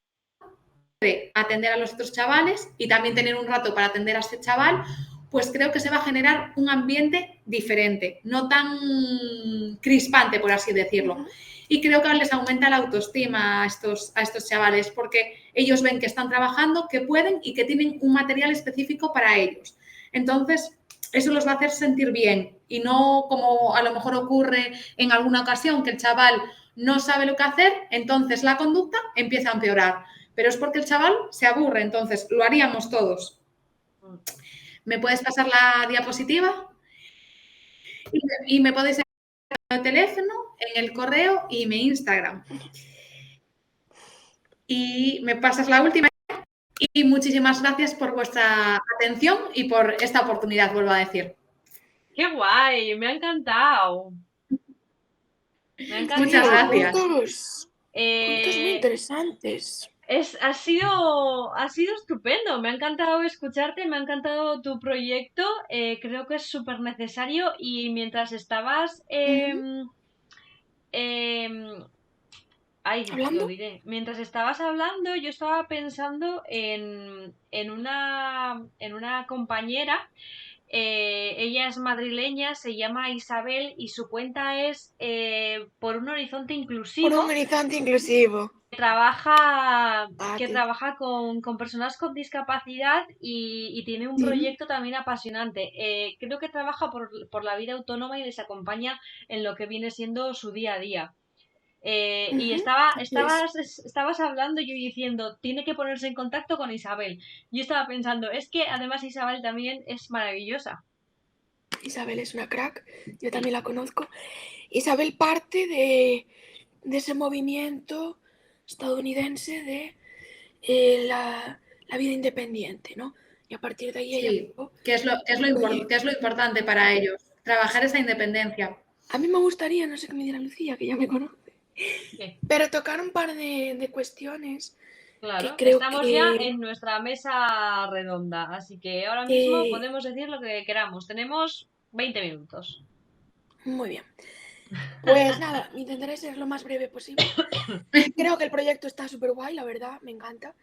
[SPEAKER 2] puede atender a los otros chavales y también tener un rato para atender a este chaval, pues creo que se va a generar un ambiente diferente, no tan crispante, por así decirlo. Y creo que les aumenta la autoestima a estos chavales, porque ellos ven que están trabajando, que pueden y que tienen un material específico para ellos. Entonces, eso los va a hacer sentir bien y no como a lo mejor ocurre en alguna ocasión que el chaval no sabe lo que hacer, entonces la conducta empieza a empeorar. Pero es porque el chaval se aburre, entonces lo haríamos todos. ¿Me puedes pasar la diapositiva? Y me podéis enviar el teléfono, en el correo y mi Instagram. Y me pasas la última. Y muchísimas gracias por vuestra atención y por esta oportunidad, vuelvo a decir.
[SPEAKER 1] ¡Qué guay! Me ha encantado. Me ha encantado.
[SPEAKER 2] Muchas gracias.
[SPEAKER 3] Puntos muy interesantes.
[SPEAKER 1] Ha sido estupendo, me ha encantado escucharte, me ha encantado tu proyecto, creo que es súper necesario y mientras estabas...
[SPEAKER 3] ¿Hablando?
[SPEAKER 1] lo diré. Mientras estabas hablando, yo estaba pensando en una compañera. Ella es madrileña, se llama Isabel y su cuenta es Por un horizonte inclusivo.
[SPEAKER 3] Por un horizonte inclusivo.
[SPEAKER 1] Que trabaja con personas con discapacidad y tiene un proyecto también apasionante. Creo que trabaja por la vida autónoma y les acompaña en lo que viene siendo su día a día. Y estabas hablando y yo diciendo, tiene que ponerse en contacto con Isabel. Yo estaba pensando, es que además Isabel también es maravillosa.
[SPEAKER 3] Isabel es una crack, yo también la conozco. Isabel parte de ese movimiento estadounidense de la vida independiente, ¿no? Y a partir de ahí ella...
[SPEAKER 2] Sí, que es lo importante para ellos, trabajar esa independencia.
[SPEAKER 3] A mí me gustaría, no sé qué me dirá Lucía, que ya me conoce,
[SPEAKER 1] ¿Qué?
[SPEAKER 3] pero tocar un par de cuestiones.
[SPEAKER 1] Claro,
[SPEAKER 3] que creo
[SPEAKER 1] estamos ya en nuestra mesa redonda, así que ahora mismo podemos decir lo que queramos. Tenemos 20 minutos.
[SPEAKER 3] Muy bien. Pues nada, intentaré ser lo más breve posible. Creo que el proyecto está súper guay, la verdad, me encanta.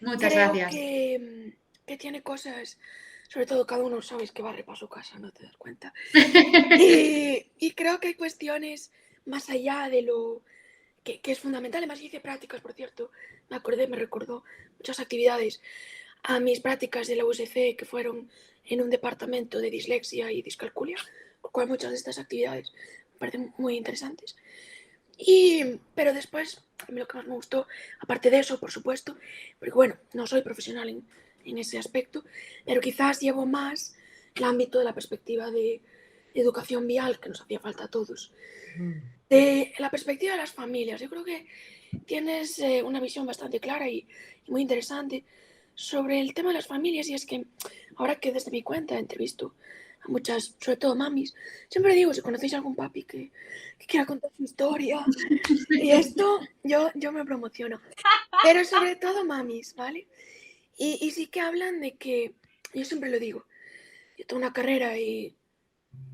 [SPEAKER 2] Muchas gracias.
[SPEAKER 3] Creo que tiene cosas, sobre todo cada uno sabes que barre para su casa, no te das cuenta. Y creo que hay cuestiones más allá de lo que es fundamental. Además hice prácticas, por cierto, me recordó muchas actividades a mis prácticas de la USC que fueron en un departamento de dislexia y discalculia, con lo cual muchas de estas actividades me parecen muy interesantes. Pero después, a mí lo que más me gustó, aparte de eso, por supuesto, porque bueno, no soy profesional en ese aspecto, pero quizás llevo más el ámbito de la perspectiva de educación vial, que nos hacía falta a todos. De la perspectiva de las familias, yo creo que tienes una visión bastante clara y muy interesante sobre el tema de las familias, y es que ahora que desde mi cuenta entrevisto a muchas, sobre todo mamis, siempre digo, si conocéis a algún papi que quiera contar su historia, y esto yo me promociono, pero sobre todo mamis, ¿vale? Y sí que hablan de que, yo siempre lo digo, yo tengo una carrera y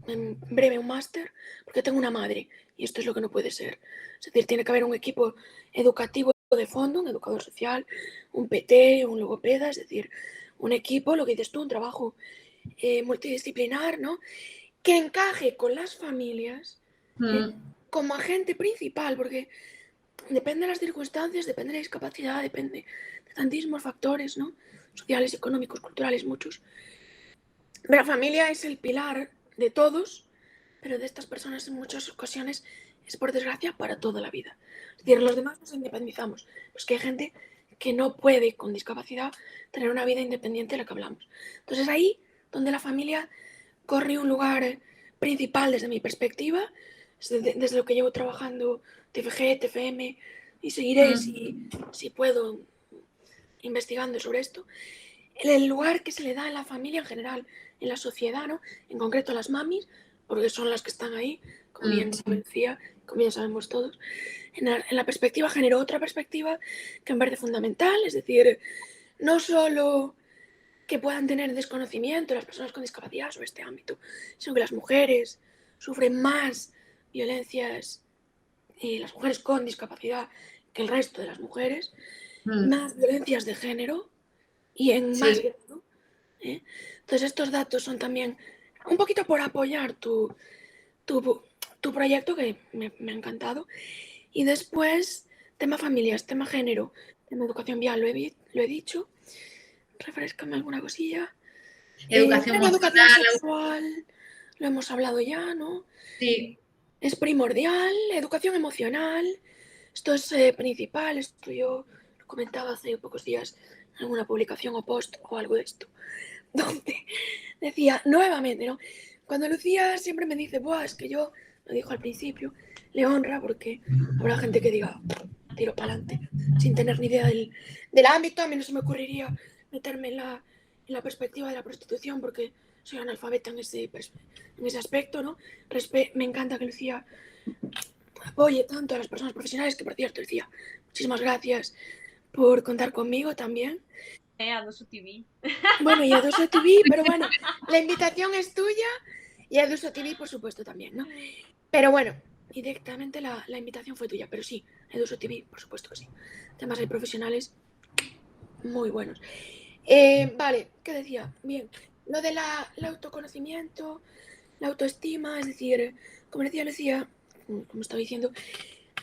[SPEAKER 3] en breve un máster porque tengo una madre, y esto es lo que no puede ser. Es decir, tiene que haber un equipo educativo de fondo, un educador social, un PT, un logopeda, es decir, un equipo, lo que dices tú, un trabajo multidisciplinar, ¿no? Que encaje con las familias como agente principal, porque depende de las circunstancias, depende de la discapacidad, depende de tantísimos factores, ¿no? Sociales, económicos, culturales, muchos. Pero la familia es el pilar de todos, pero de estas personas en muchas ocasiones es por desgracia para toda la vida. Es decir, los demás nos independizamos. Pues que hay gente que no puede con discapacidad tener una vida independiente de la que hablamos. Entonces ahí donde la familia corre un lugar principal desde mi perspectiva, desde lo que llevo trabajando TFG, TFM y seguiré si puedo investigando sobre esto, el lugar que se le da a la familia en general, en la sociedad, ¿no? En concreto a las mamis, porque son las que están ahí, como bien sabe Lucía, como bien sabemos todos. En la perspectiva generó otra perspectiva que me parece fundamental, es decir, no solo que puedan tener desconocimiento las personas con discapacidad sobre este ámbito, sino que las mujeres sufren más violencias, y las mujeres con discapacidad que el resto de las mujeres, más violencias de género y en más grado. Entonces estos datos son también un poquito por apoyar tu proyecto, que me ha encantado. Y después, tema familias, tema género, tema educación vial, lo he dicho. Refrescame alguna cosilla.
[SPEAKER 2] Educación
[SPEAKER 3] Educación
[SPEAKER 2] emocional.
[SPEAKER 3] sexual, lo hemos hablado ya, ¿no?
[SPEAKER 2] Sí.
[SPEAKER 3] Es primordial. Educación emocional, esto es principal. Esto yo lo comentaba hace pocos días en alguna publicación o post o algo de esto, donde decía nuevamente, ¿no? Cuando Lucía siempre me dice, buah, es que yo, lo dijo al principio, le honra porque habrá gente que diga, tiro para adelante, sin tener ni idea del ámbito. A mí no se me ocurriría meterme en la perspectiva de la prostitución porque soy analfabeta en ese aspecto, ¿no? Me encanta que Lucía apoye tanto a las personas profesionales, que por cierto, Lucía, muchísimas gracias por contar conmigo también.
[SPEAKER 1] A Duso TV.
[SPEAKER 3] Bueno, y a Duso TV, pero bueno, la invitación es tuya y a Duso TV, por supuesto, también, ¿no? Pero bueno, y directamente la invitación fue tuya, pero sí, Eduso TV, por supuesto que sí. Además hay profesionales muy buenos. Vale, ¿qué decía? Bien, lo del autoconocimiento, la autoestima, es decir, como decía Lucía, como estaba diciendo,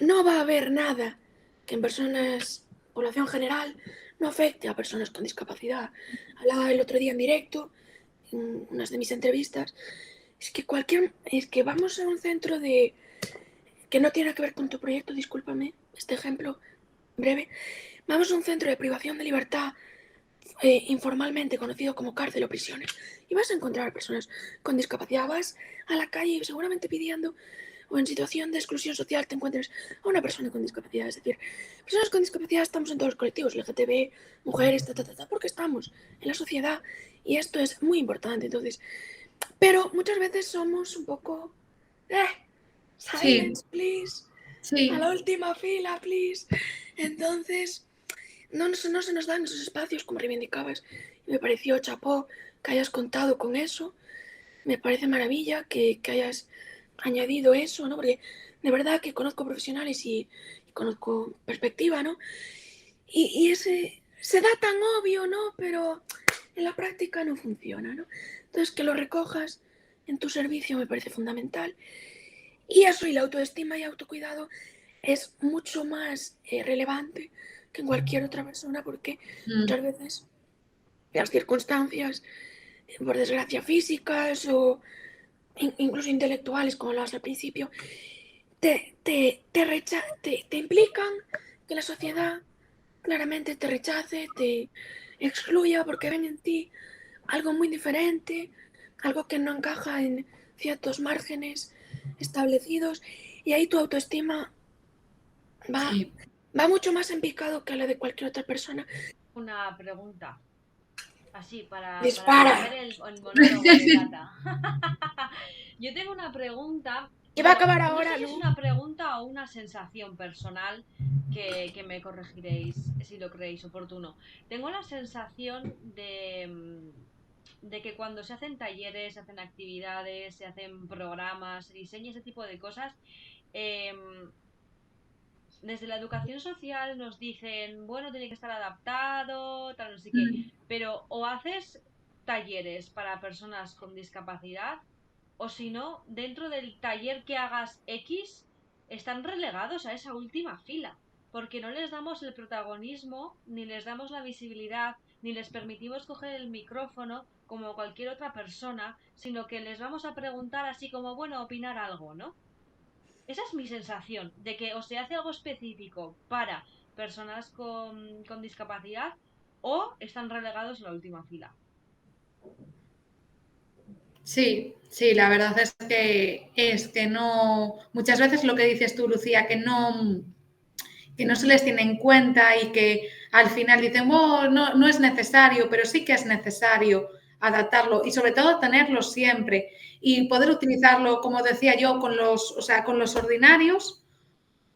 [SPEAKER 3] no va a haber nada que en personas, población general, no afecte a personas con discapacidad. Hablaba el otro día en directo, en unas de mis entrevistas, es que vamos a un centro que no tiene que ver con tu proyecto, discúlpame, este ejemplo breve. Vamos a un centro de privación de libertad, informalmente conocido como cárcel o prisiones, y vas a encontrar a personas con discapacidad. Vas a la calle seguramente pidiendo, o en situación de exclusión social te encuentres a una persona con discapacidad. Es decir, personas con discapacidad estamos en todos los colectivos, LGTB, mujeres, porque estamos en la sociedad y esto es muy importante. Entonces, pero muchas veces somos un poco... silence, please.
[SPEAKER 2] Sí.
[SPEAKER 3] A la última fila, please. Entonces, no se nos dan esos espacios como reivindicabas. Y me pareció chapó que hayas contado con eso. Me parece maravilla que hayas añadido eso, ¿no? Porque de verdad que conozco profesionales y conozco perspectiva, ¿no? Y ese se da tan obvio, ¿no? Pero en la práctica no funciona, ¿no? Entonces, que lo recojas en tu servicio me parece fundamental. Y eso, y la autoestima y autocuidado es mucho más relevante que en cualquier otra persona, porque muchas veces las circunstancias, por desgracia físicas o incluso intelectuales, como lo hablabas al principio, te implican que la sociedad claramente te rechace, te excluya porque ven en ti algo muy diferente, algo que no encaja en ciertos márgenes establecidos, y ahí tu autoestima va mucho más en picado que la de cualquier otra persona.
[SPEAKER 1] Una pregunta, así, para
[SPEAKER 3] Dispara.
[SPEAKER 1] romper el monólogo de Cata. Yo tengo una pregunta.
[SPEAKER 3] Y va a acabar
[SPEAKER 1] No
[SPEAKER 3] ahora,
[SPEAKER 1] sé si es
[SPEAKER 3] Lu.
[SPEAKER 1] una pregunta o una sensación personal que me corregiréis si lo creéis oportuno. Tengo la sensación de que cuando se hacen talleres, se hacen actividades, se hacen programas, se diseña ese tipo de cosas, desde la educación social nos dicen, bueno, tiene que estar adaptado, tal, no sé qué, pero o haces talleres para personas con discapacidad, o si no, dentro del taller que hagas X, están relegados a esa última fila, porque no les damos el protagonismo, ni les damos la visibilidad, ni les permitimos coger el micrófono como cualquier otra persona, sino que les vamos a preguntar así como, bueno, opinar algo, ¿no? Esa es mi sensación, de que o se hace algo específico para personas con discapacidad o están relegados a la última fila.
[SPEAKER 2] Sí, sí, la verdad es que no, muchas veces lo que dices tú, Lucía, que no se les tiene en cuenta y que al final dicen, oh, no, no es necesario, pero sí que es necesario adaptarlo y sobre todo tenerlo siempre y poder utilizarlo, como decía yo, con los, o sea, con los ordinarios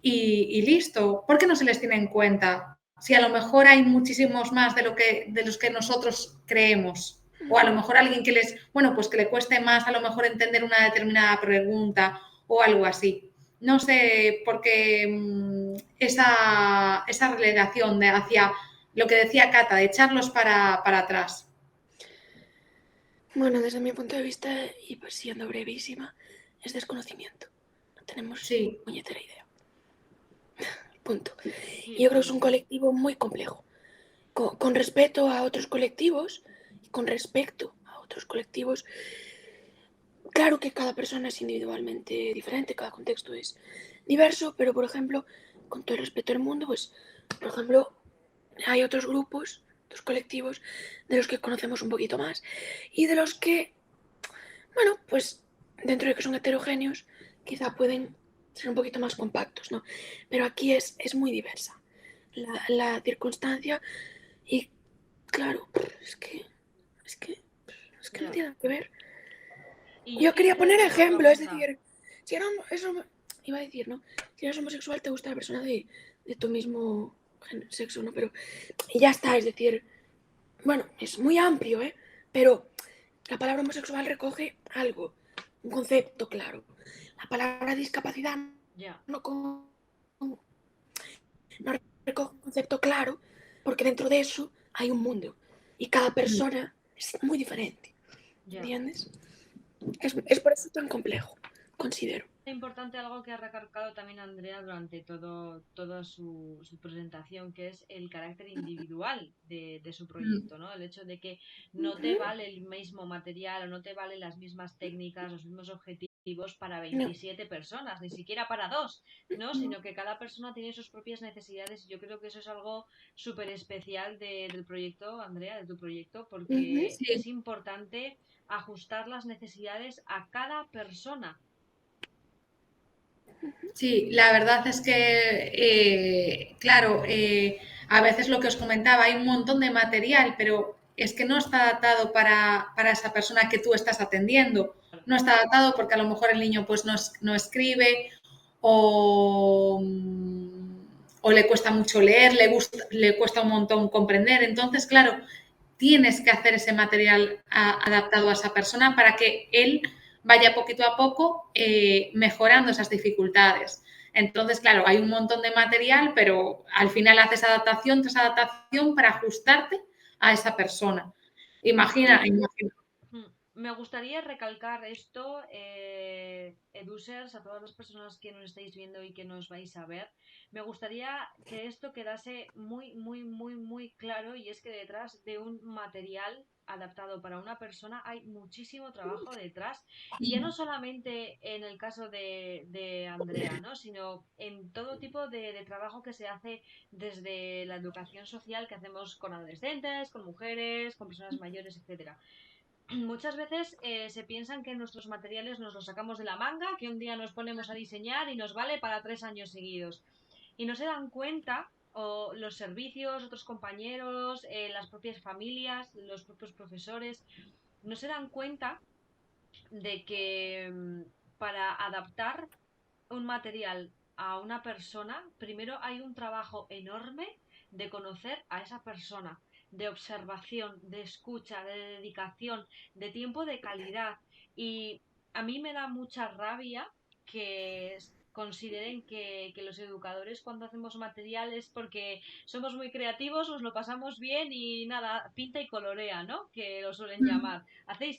[SPEAKER 2] y listo. ¿Por qué no se les tiene en cuenta? Si a lo mejor hay muchísimos más de los que nosotros creemos. O a lo mejor alguien que les, bueno, pues que le cueste más a lo mejor entender una determinada pregunta o algo así. No sé por qué esa relegación hacia lo que decía Cata, de echarlos para atrás.
[SPEAKER 3] Bueno, desde mi punto de vista, y pues siendo brevísima, es desconocimiento. No tenemos
[SPEAKER 2] Sí.
[SPEAKER 3] ni puñetera idea. Punto.
[SPEAKER 1] Sí,
[SPEAKER 3] Y yo creo que es
[SPEAKER 1] tal
[SPEAKER 3] un
[SPEAKER 1] cual.
[SPEAKER 3] colectivo muy complejo. Con respeto a otros colectivos y con respecto a otros colectivos, claro que cada persona es individualmente diferente, cada contexto es diverso, pero por ejemplo, con todo el respeto del mundo, pues, por ejemplo, hay otros grupos, otros colectivos de los que conocemos un poquito más y de los que, bueno, pues dentro de que son heterogéneos, quizá pueden ser un poquito más compactos, ¿no? Pero aquí es muy diversa la circunstancia y claro, es que no
[SPEAKER 1] Ya.
[SPEAKER 3] tiene nada que ver.
[SPEAKER 1] Y yo
[SPEAKER 3] Yo quería
[SPEAKER 1] quería
[SPEAKER 3] poner
[SPEAKER 1] hacer una
[SPEAKER 3] ejemplo, es
[SPEAKER 1] pregunta.
[SPEAKER 3] decir, si eres, iba a decir, ¿no? Si eres homosexual te gusta la persona de tu mismo sexo, ¿no? Pero y ya está, es decir, bueno, es muy amplio, ¿eh? Pero la palabra homosexual recoge algo, un concepto claro. La palabra discapacidad
[SPEAKER 1] Ya,
[SPEAKER 3] no, no recoge un concepto claro, porque dentro de eso hay un mundo y cada persona es muy diferente,
[SPEAKER 1] ya.
[SPEAKER 3] ¿entiendes? Es por eso tan complejo, considero.
[SPEAKER 1] Importante algo que ha recalcado también Andrea durante toda su presentación, que es el carácter individual de su proyecto, ¿no? El hecho de que no te vale el mismo material o no te valen las mismas técnicas, los mismos objetivos para
[SPEAKER 3] No.
[SPEAKER 1] 27 personas, ni siquiera para dos, ¿no? Sino que cada persona tiene sus propias necesidades y yo creo que eso es algo súper especial del proyecto, Andrea, de tu proyecto, porque
[SPEAKER 2] Sí,
[SPEAKER 1] es importante ajustar las necesidades a cada persona.
[SPEAKER 2] sí, la verdad es que, claro, a veces lo que os comentaba, hay un montón de material, pero es que no está adaptado para esa persona que tú estás atendiendo. No está adaptado porque a lo mejor el niño pues no escribe o, o le cuesta mucho leer, le cuesta un montón comprender. Entonces, claro, tienes que hacer ese material adaptado a esa persona para que él vaya poquito a poco mejorando esas dificultades. Entonces, claro, hay un montón de material, pero al final haces adaptación tras adaptación para ajustarte a esa persona. Imagina.
[SPEAKER 1] Me gustaría recalcar esto, Edusers, a todas las personas que nos estáis viendo y que nos vais a ver. Me gustaría que esto quedase muy, muy, muy, muy claro y es que detrás de un material adaptado para una persona hay muchísimo trabajo detrás y ya no solamente en el caso de Andrea, ¿no? Sino en todo tipo de trabajo que se hace desde la educación social que hacemos con adolescentes, con mujeres, con personas mayores, etcétera. Muchas veces se piensan que nuestros materiales nos los sacamos de la manga, que un día nos ponemos a diseñar y nos vale para 3 años seguidos. Y no se dan cuenta, o los servicios, otros compañeros, las propias familias, los propios profesores, no se dan cuenta de que para adaptar un material a una persona, primero hay un trabajo enorme de conocer a esa persona, de observación, de escucha, de dedicación, de tiempo de calidad. Y a mí me da mucha rabia que consideren que los educadores cuando hacemos materiales porque somos muy creativos, nos lo pasamos bien y nada, pinta y colorea, ¿no? Que lo suelen llamar. Estáis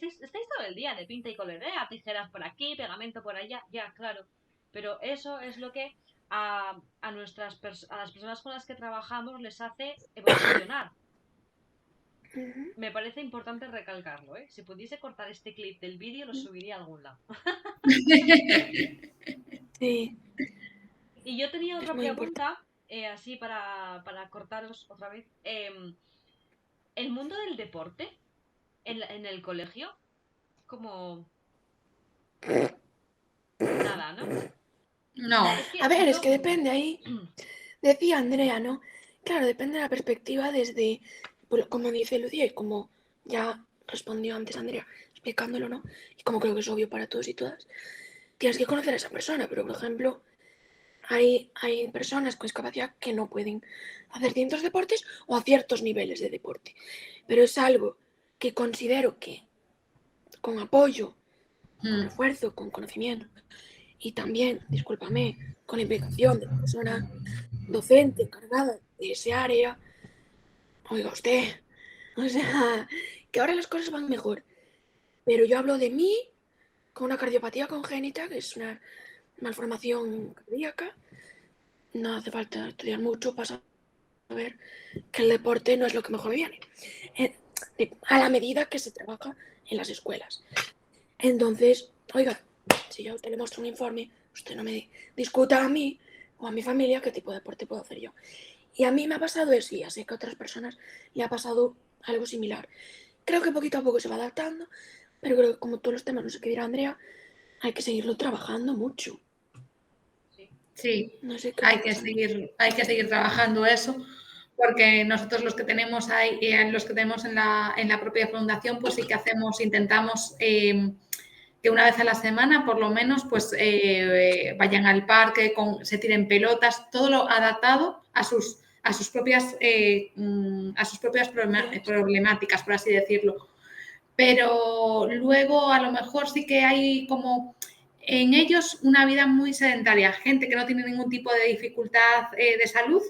[SPEAKER 1] todo el día de pinta y colorea, tijeras por aquí, pegamento por allá, ya, claro. Pero eso es lo que a las personas con las que trabajamos les hace evolucionar. Me parece importante recalcarlo, ¿eh? Si pudiese cortar este clip del vídeo, lo subiría a algún lado.
[SPEAKER 3] Sí,
[SPEAKER 1] Y yo tenía
[SPEAKER 3] es
[SPEAKER 1] otra
[SPEAKER 3] muy importante.
[SPEAKER 1] pregunta así para cortaros otra vez, el mundo del deporte en el colegio, como nada, ¿no?
[SPEAKER 2] No,
[SPEAKER 1] Es que
[SPEAKER 3] A ver, es
[SPEAKER 1] yo...
[SPEAKER 3] que depende ahí. Decía Andrea, ¿no? Claro, depende de la perspectiva desde, como dice Lucía y como ya respondió antes Andrea, explicándolo, ¿no? Y como creo que es obvio para todos y todas, tienes que conocer a esa persona, pero por ejemplo, hay personas con discapacidad que no pueden hacer ciertos deportes o a ciertos niveles de deporte. Pero es algo que considero que con apoyo, con refuerzo, con conocimiento y también, discúlpame, con la implicación de la persona docente encargada de ese área, oiga usted, o sea, que ahora las cosas van mejor. Pero yo hablo de mí con una cardiopatía congénita, que es una malformación cardíaca. No hace falta estudiar mucho para saber que el deporte no es lo que mejor me viene, a la medida que se trabaja en las escuelas. Entonces, oiga, si yo a usted le muestro un informe, usted no me discuta a mí o a mi familia qué tipo de deporte puedo hacer yo. Y a mí me ha pasado eso y ya sé que a otras personas le ha pasado algo similar. Creo que poquito a poco se va adaptando, pero creo que como todos los temas, no sé qué dirá Andrea, hay que seguirlo trabajando mucho.
[SPEAKER 2] sí,
[SPEAKER 3] No sé qué
[SPEAKER 2] hay
[SPEAKER 3] opinas, Andrea.
[SPEAKER 2] hay que seguir trabajando eso, porque nosotros los que tenemos ahí, los que tenemos en la propia fundación, pues sí que hacemos, intentamos que una vez a la semana, por lo menos, pues vayan al parque, se tiren pelotas, todo lo adaptado a sus propias problemáticas, por así decirlo. Pero luego a lo mejor sí que hay como en ellos una vida muy sedentaria, gente que no tiene ningún tipo de dificultad de salud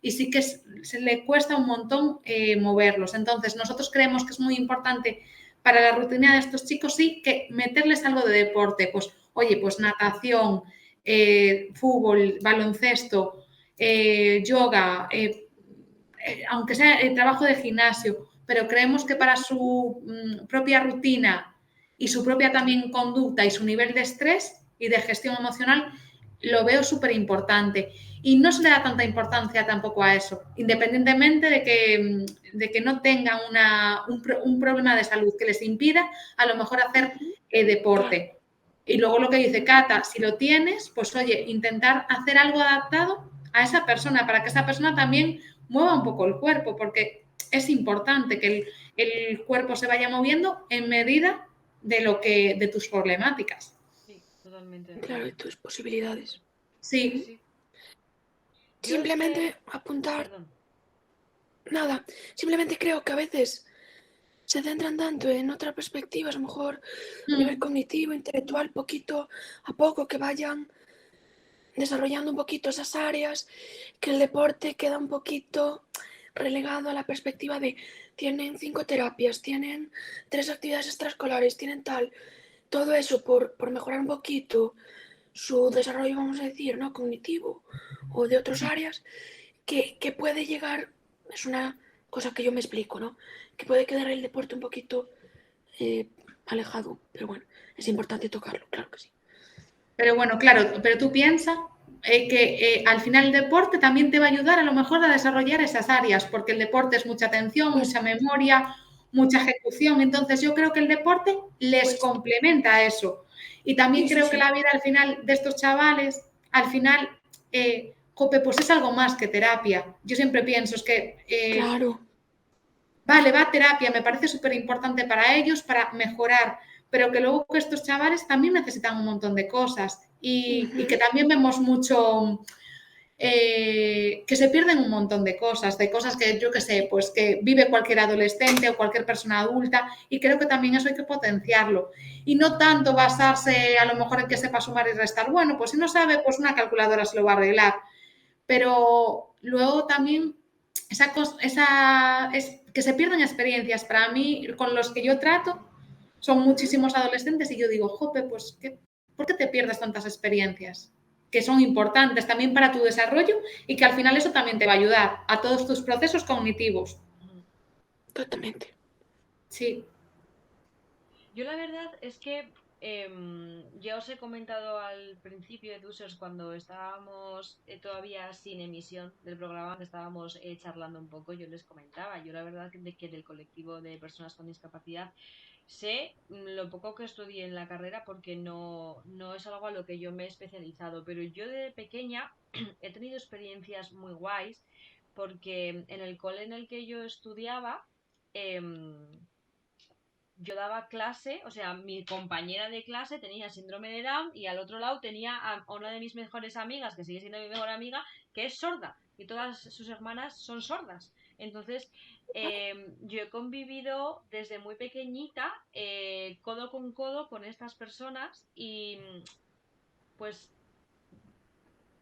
[SPEAKER 2] y sí que se le cuesta un montón moverlos. Entonces, nosotros creemos que es muy importante para la rutina de estos chicos sí que meterles algo de deporte, pues oye, pues natación, fútbol, baloncesto, yoga, aunque sea el trabajo de gimnasio, pero creemos que para su propia rutina y su propia también conducta y su nivel de estrés y de gestión emocional, lo veo súper importante. Y no se le da tanta importancia tampoco a eso, independientemente de que no tengan un problema de salud que les impida a lo mejor hacer deporte.
[SPEAKER 3] Claro.
[SPEAKER 2] Y luego lo que dice Cata, si lo tienes, pues oye, intentar hacer algo adaptado a esa persona, para que esa persona también mueva un poco el cuerpo, porque es importante que el cuerpo se vaya moviendo en medida de tus problemáticas.
[SPEAKER 1] Sí, totalmente de
[SPEAKER 3] Claro,
[SPEAKER 1] acuerdo.
[SPEAKER 3] y tus posibilidades.
[SPEAKER 1] Sí,
[SPEAKER 2] Sí,
[SPEAKER 1] sí. Yo es que...
[SPEAKER 3] Simplemente apuntar,
[SPEAKER 1] Perdón.
[SPEAKER 3] nada, simplemente creo que a veces se centran tanto en otra perspectiva, a lo mejor a nivel cognitivo, intelectual, poquito a poco, que vayan desarrollando un poquito esas áreas, que el deporte queda un poquito relegado a la perspectiva de tienen 5 terapias, tienen 3 actividades extraescolares, tienen tal, todo eso por mejorar un poquito su desarrollo, vamos a decir, ¿no? Cognitivo o de otras áreas, que puede llegar, es una cosa que yo me explico, ¿no? Que puede quedar el deporte un poquito alejado, pero bueno, es importante tocarlo, claro que sí.
[SPEAKER 2] pero bueno, claro, pero tú piensas que al final el deporte también te va a ayudar a lo mejor a desarrollar esas áreas, porque el deporte es mucha atención,
[SPEAKER 3] Pues,
[SPEAKER 2] mucha memoria, mucha ejecución. Entonces yo creo que el deporte les
[SPEAKER 3] pues,
[SPEAKER 2] complementa eso. Y también
[SPEAKER 3] sí, sí,
[SPEAKER 2] creo que
[SPEAKER 3] sí,
[SPEAKER 2] la vida al final de estos chavales, al final, jope, pues es algo más que terapia. Yo siempre pienso, es que
[SPEAKER 3] claro.
[SPEAKER 2] vale, va a terapia, me parece súper importante para ellos, para mejorar, pero que luego que estos chavales también necesitan un montón de cosas y que también vemos mucho que se pierden un montón de cosas que yo que sé, pues que vive cualquier adolescente o cualquier persona adulta y creo que también eso hay que potenciarlo y no tanto basarse a lo mejor en que sepa sumar y restar, bueno, pues si no sabe, pues una calculadora se lo va a arreglar, pero luego también que se pierden experiencias. Para mí, con los que yo trato, son muchísimos adolescentes y yo digo, jope, pues, ¿por qué te pierdes tantas experiencias? Que son importantes también para tu desarrollo y que al final eso también te va a ayudar a todos tus procesos cognitivos.
[SPEAKER 3] Totalmente.
[SPEAKER 2] Sí.
[SPEAKER 1] Yo la verdad es que ya os he comentado al principio de Users cuando estábamos todavía sin emisión del programa, que estábamos charlando un poco, yo les comentaba, yo la verdad que del colectivo de personas con discapacidad sé lo poco que estudié en la carrera porque no es algo a lo que yo me he especializado, pero yo de pequeña he tenido experiencias muy guays porque en el cole en el que yo estudiaba, em, yo daba clase, o sea, mi compañera de clase tenía síndrome de Down y al otro lado tenía a una de mis mejores amigas, que sigue siendo mi mejor amiga, que es sorda y todas sus hermanas son sordas. Entonces, yo he convivido desde muy pequeñita, codo con codo con estas personas y pues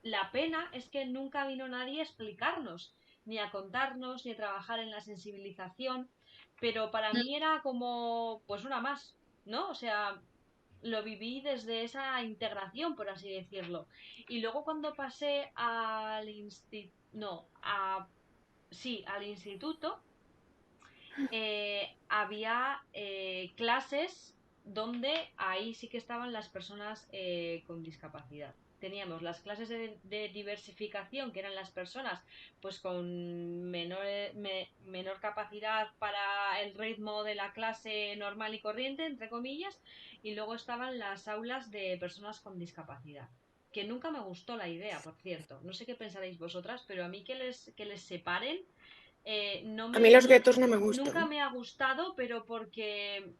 [SPEAKER 1] la pena es que nunca vino nadie a explicarnos, ni a contarnos, ni a trabajar en la sensibilización, pero para mí era como, pues una más, ¿no? O sea, lo viví desde esa integración, por así decirlo. Y luego cuando pasé al instituto, no, sí, al instituto, había clases donde ahí sí que estaban las personas con discapacidad. Teníamos las clases de diversificación, que eran las personas pues con menor capacidad para el ritmo de la clase normal y corriente, entre comillas, y luego estaban las aulas de personas con discapacidad. Que nunca me gustó la idea, por cierto. No sé qué pensaréis vosotras, pero a mí que les separen no
[SPEAKER 3] A mí
[SPEAKER 1] me,
[SPEAKER 3] los
[SPEAKER 1] no,
[SPEAKER 3] guetos no me
[SPEAKER 1] nunca
[SPEAKER 3] gustan.
[SPEAKER 1] me ha gustado, pero porque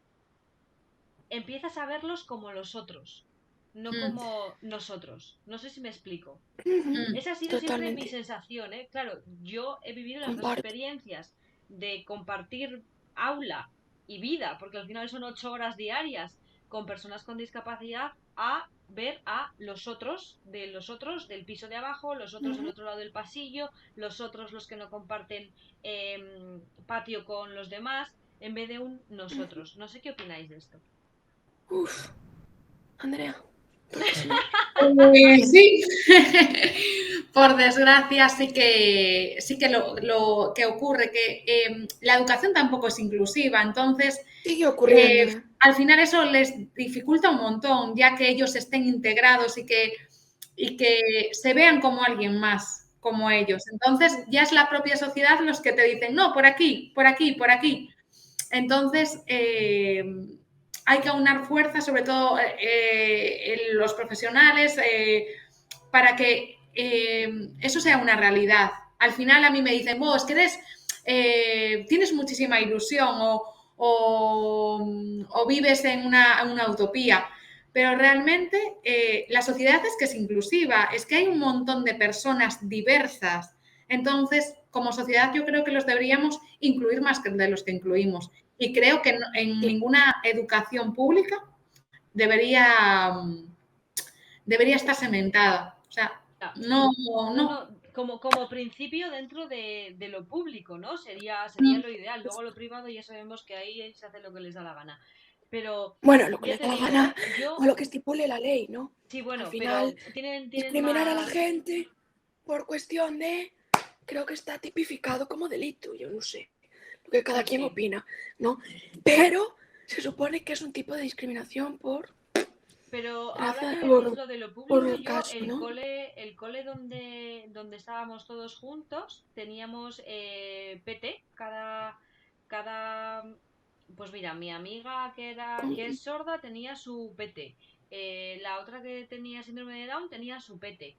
[SPEAKER 1] empiezas a verlos como los otros, no
[SPEAKER 2] Mm,
[SPEAKER 1] como nosotros. No sé si me explico.
[SPEAKER 3] Ujú,
[SPEAKER 2] mm,
[SPEAKER 1] Esa ha sido siempre mi
[SPEAKER 3] totalmente.
[SPEAKER 1] sensación, ¿eh? Claro, yo he vivido las dos
[SPEAKER 3] Comparto.
[SPEAKER 1] experiencias de compartir aula y vida, porque al final son 8 horas diarias con personas con discapacidad, a ver a los otros del piso de abajo, los otros del
[SPEAKER 3] Ujú.
[SPEAKER 1] otro lado del pasillo, los otros los que no comparten patio con los demás, en vez de un nosotros. No sé qué opináis de esto.
[SPEAKER 3] Uf, Andrea, porque si no.
[SPEAKER 2] Sí, por desgracia sí que lo que ocurre, que la educación tampoco es inclusiva, entonces
[SPEAKER 3] Sigue ocurriendo, ¿eh?
[SPEAKER 2] al final eso les dificulta un montón, ya que ellos estén integrados y que se vean como alguien más, como ellos. Entonces ya es la propia sociedad los que te dicen, no, por aquí, por aquí, por aquí. Entonces, hay que aunar fuerzas, sobre todo en los profesionales, para que eso sea una realidad. Al final a mí me dicen, vos, es que tienes muchísima ilusión o vives en una utopía. Pero realmente la sociedad es que es inclusiva, es que hay un montón de personas diversas. Entonces, como sociedad yo creo que los deberíamos incluir más que de los que incluimos. Y creo que en
[SPEAKER 3] Sí.
[SPEAKER 2] ninguna educación pública debería, debería estar sementada. O sea,
[SPEAKER 1] Ya.
[SPEAKER 2] no,
[SPEAKER 1] No,
[SPEAKER 2] no.
[SPEAKER 1] no, como principio dentro de lo público, ¿no? Sería lo ideal. Luego lo privado ya sabemos que ahí se hace lo que les da la gana. Pero
[SPEAKER 3] Bueno, lo que
[SPEAKER 1] ya
[SPEAKER 3] les
[SPEAKER 1] te
[SPEAKER 3] da la
[SPEAKER 1] digo,
[SPEAKER 3] gana
[SPEAKER 1] ¿eh?
[SPEAKER 3] o
[SPEAKER 1] Yo,
[SPEAKER 3] lo que estipule la ley, ¿no?
[SPEAKER 1] sí,
[SPEAKER 3] Al
[SPEAKER 1] bueno,
[SPEAKER 3] final,
[SPEAKER 1] pero tienen
[SPEAKER 3] discriminar a la
[SPEAKER 1] más.
[SPEAKER 3] gente por cuestión de, creo que está tipificado como delito, yo no sé, lo que cada
[SPEAKER 1] Pues
[SPEAKER 3] quien
[SPEAKER 1] sí.
[SPEAKER 3] opina, ¿no? Pero se supone que es un tipo de discriminación por
[SPEAKER 1] Pero ahora
[SPEAKER 3] raza,
[SPEAKER 1] que decís lo de lo
[SPEAKER 3] por
[SPEAKER 1] público,
[SPEAKER 3] el
[SPEAKER 1] yo
[SPEAKER 3] caso,
[SPEAKER 1] el
[SPEAKER 3] ¿no?
[SPEAKER 1] cole, el cole donde estábamos todos juntos, teníamos PT, cada, pues mira, mi amiga que es sorda tenía su PT, la otra que tenía síndrome de Down tenía su PT.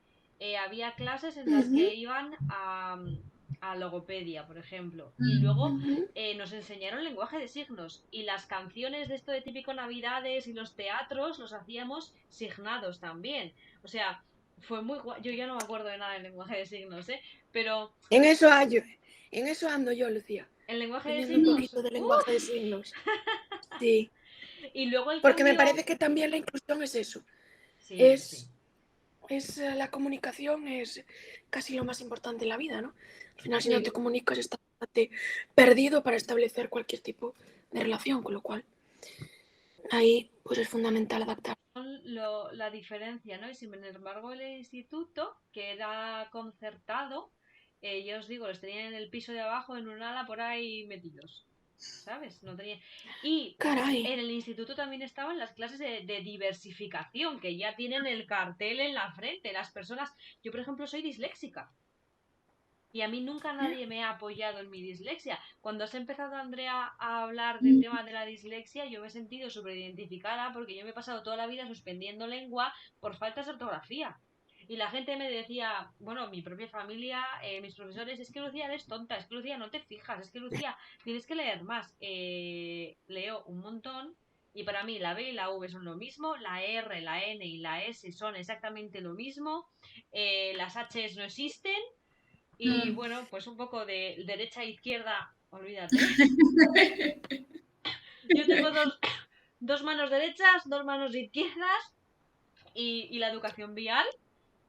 [SPEAKER 1] Había clases en las
[SPEAKER 3] Ujú,
[SPEAKER 1] que iban a logopedia, por ejemplo, y
[SPEAKER 2] Mm,
[SPEAKER 1] luego
[SPEAKER 3] ujú.
[SPEAKER 1] nos enseñaron lenguaje de signos y las canciones de esto de típico Navidades y los teatros los hacíamos signados también. O sea, fue muy guay. Yo ya no me acuerdo de nada del lenguaje de signos, ¿eh? Pero
[SPEAKER 3] En eso ando yo, Lucía,
[SPEAKER 1] el lenguaje de
[SPEAKER 3] aprendiendo un
[SPEAKER 1] signos,
[SPEAKER 3] poquito de lenguaje de signos. Sí,
[SPEAKER 1] y luego el
[SPEAKER 3] porque me
[SPEAKER 1] cambio...
[SPEAKER 3] parece que también la inclusión es eso,
[SPEAKER 1] Sí, sí.
[SPEAKER 3] es la comunicación es casi lo más importante en la vida, ¿no? Al final, si no te
[SPEAKER 2] sí.
[SPEAKER 3] comunicas, estás bastante perdido para establecer cualquier tipo de relación, con lo cual ahí pues es fundamental adaptar.
[SPEAKER 1] La diferencia, ¿no? Y sin embargo el instituto, que era concertado, ya os digo, los tenían en el piso de abajo, en un ala por ahí metidos. ¿sabes? No tenía... Y
[SPEAKER 3] Caray.
[SPEAKER 1] en el instituto también estaban las clases de diversificación, que ya tienen el cartel en la frente, las personas... Yo, por ejemplo, soy disléxica. Y a mí nunca nadie me ha apoyado en mi dislexia. Cuando has empezado, Andrea, a hablar del tema de la dislexia, yo me he sentido súper identificada porque yo me he pasado toda la vida suspendiendo lengua por faltas de ortografía. Y la gente me decía, bueno, mi propia familia, mis profesores, es que Lucía eres tonta, es que Lucía no te fijas, es que Lucía tienes que leer más. Leo un montón y para mí la B y la V son lo mismo, la R, la N y la S son exactamente lo mismo, las Hs no existen y
[SPEAKER 2] Mm.
[SPEAKER 1] bueno, pues un poco de derecha e izquierda, olvídate. Yo tengo dos manos derechas, dos manos izquierdas y la educación vial,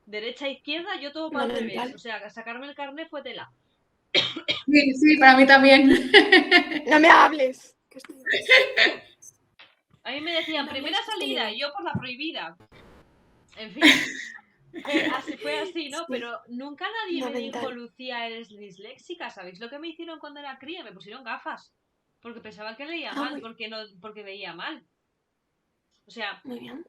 [SPEAKER 1] derecha e izquierda, yo todo para el revés.
[SPEAKER 3] Fundamental.
[SPEAKER 1] O sea, sacarme el carnet fue tela.
[SPEAKER 2] Sí, sí, para mí también.
[SPEAKER 3] No me hables. Que estoy
[SPEAKER 1] A mí me
[SPEAKER 3] No
[SPEAKER 1] decían
[SPEAKER 3] me
[SPEAKER 1] primera
[SPEAKER 3] hables que estoy
[SPEAKER 1] salida
[SPEAKER 3] llorando.
[SPEAKER 1] y yo por la prohibida. En fin, así fue así, ¿no?
[SPEAKER 3] Sí,
[SPEAKER 1] Pero nunca nadie me dijo,
[SPEAKER 3] fundamental.
[SPEAKER 1] Lucía, eres disléxica, ¿sabéis lo que me hicieron cuando era cría? Me pusieron gafas. Porque pensaban que leía
[SPEAKER 3] Ah,
[SPEAKER 1] mal, porque no, porque veía mal. O sea,
[SPEAKER 3] muy bien.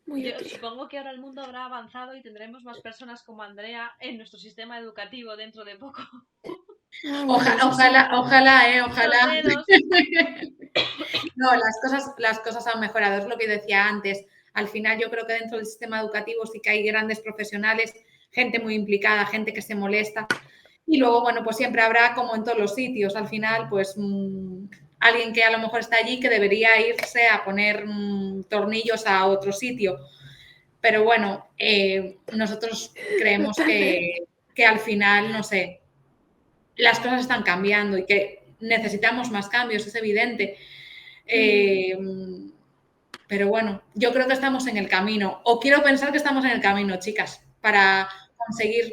[SPEAKER 3] Muy
[SPEAKER 1] yo
[SPEAKER 3] útil.
[SPEAKER 1] supongo que ahora el mundo habrá avanzado y tendremos más personas como Andrea en nuestro sistema educativo dentro de poco.
[SPEAKER 3] Ah, bueno, eso sí.
[SPEAKER 2] Ojalá, ojalá,
[SPEAKER 1] Cruzo los
[SPEAKER 2] ojalá.
[SPEAKER 1] dedos.
[SPEAKER 2] No, las cosas han mejorado, es lo que decía antes. Al final yo creo que dentro del sistema educativo sí que hay grandes profesionales, gente muy implicada, gente que se molesta. Y luego, bueno, pues siempre habrá, como en todos los sitios, al final, pues alguien que a lo mejor está allí que debería irse a poner tornillos a otro sitio. Pero bueno, nosotros creemos
[SPEAKER 3] Totalmente.
[SPEAKER 2] que al final, no sé, las cosas están cambiando y que necesitamos más cambios, es evidente. Eh, pero bueno, yo creo que estamos en el camino, o quiero pensar que estamos en el camino, chicas, para conseguir,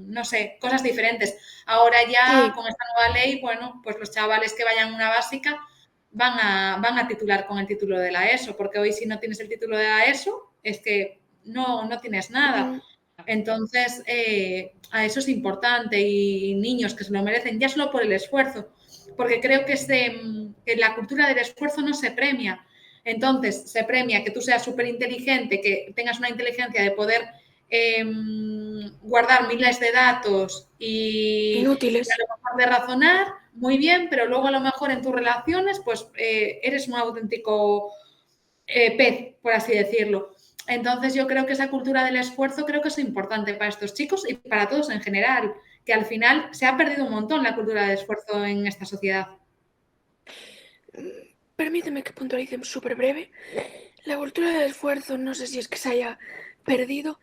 [SPEAKER 2] no sé, cosas diferentes. Ahora ya
[SPEAKER 3] Sí.
[SPEAKER 2] con esta nueva ley, bueno, pues los chavales que vayan a una básica van a titular con el título de la ESO, porque hoy si no tienes el título de la ESO es que no tienes nada.
[SPEAKER 3] Mm,
[SPEAKER 2] Entonces, a eso es importante y niños que se lo merecen, ya solo por el esfuerzo, porque creo que la cultura del esfuerzo no se premia. Entonces, se premia que tú seas súper inteligente, que tengas una inteligencia de poder guardar miles de datos y a
[SPEAKER 3] Inútiles.
[SPEAKER 2] lo mejor de razonar, muy bien, pero luego a lo mejor en tus relaciones, pues eres un auténtico pez, por así decirlo. Entonces yo creo que esa cultura del esfuerzo creo que es importante para estos chicos y para todos en general, que al final se ha perdido un montón la cultura del esfuerzo en esta sociedad.
[SPEAKER 3] Permíteme que puntualice súper breve. La cultura del esfuerzo no sé si es que se haya perdido.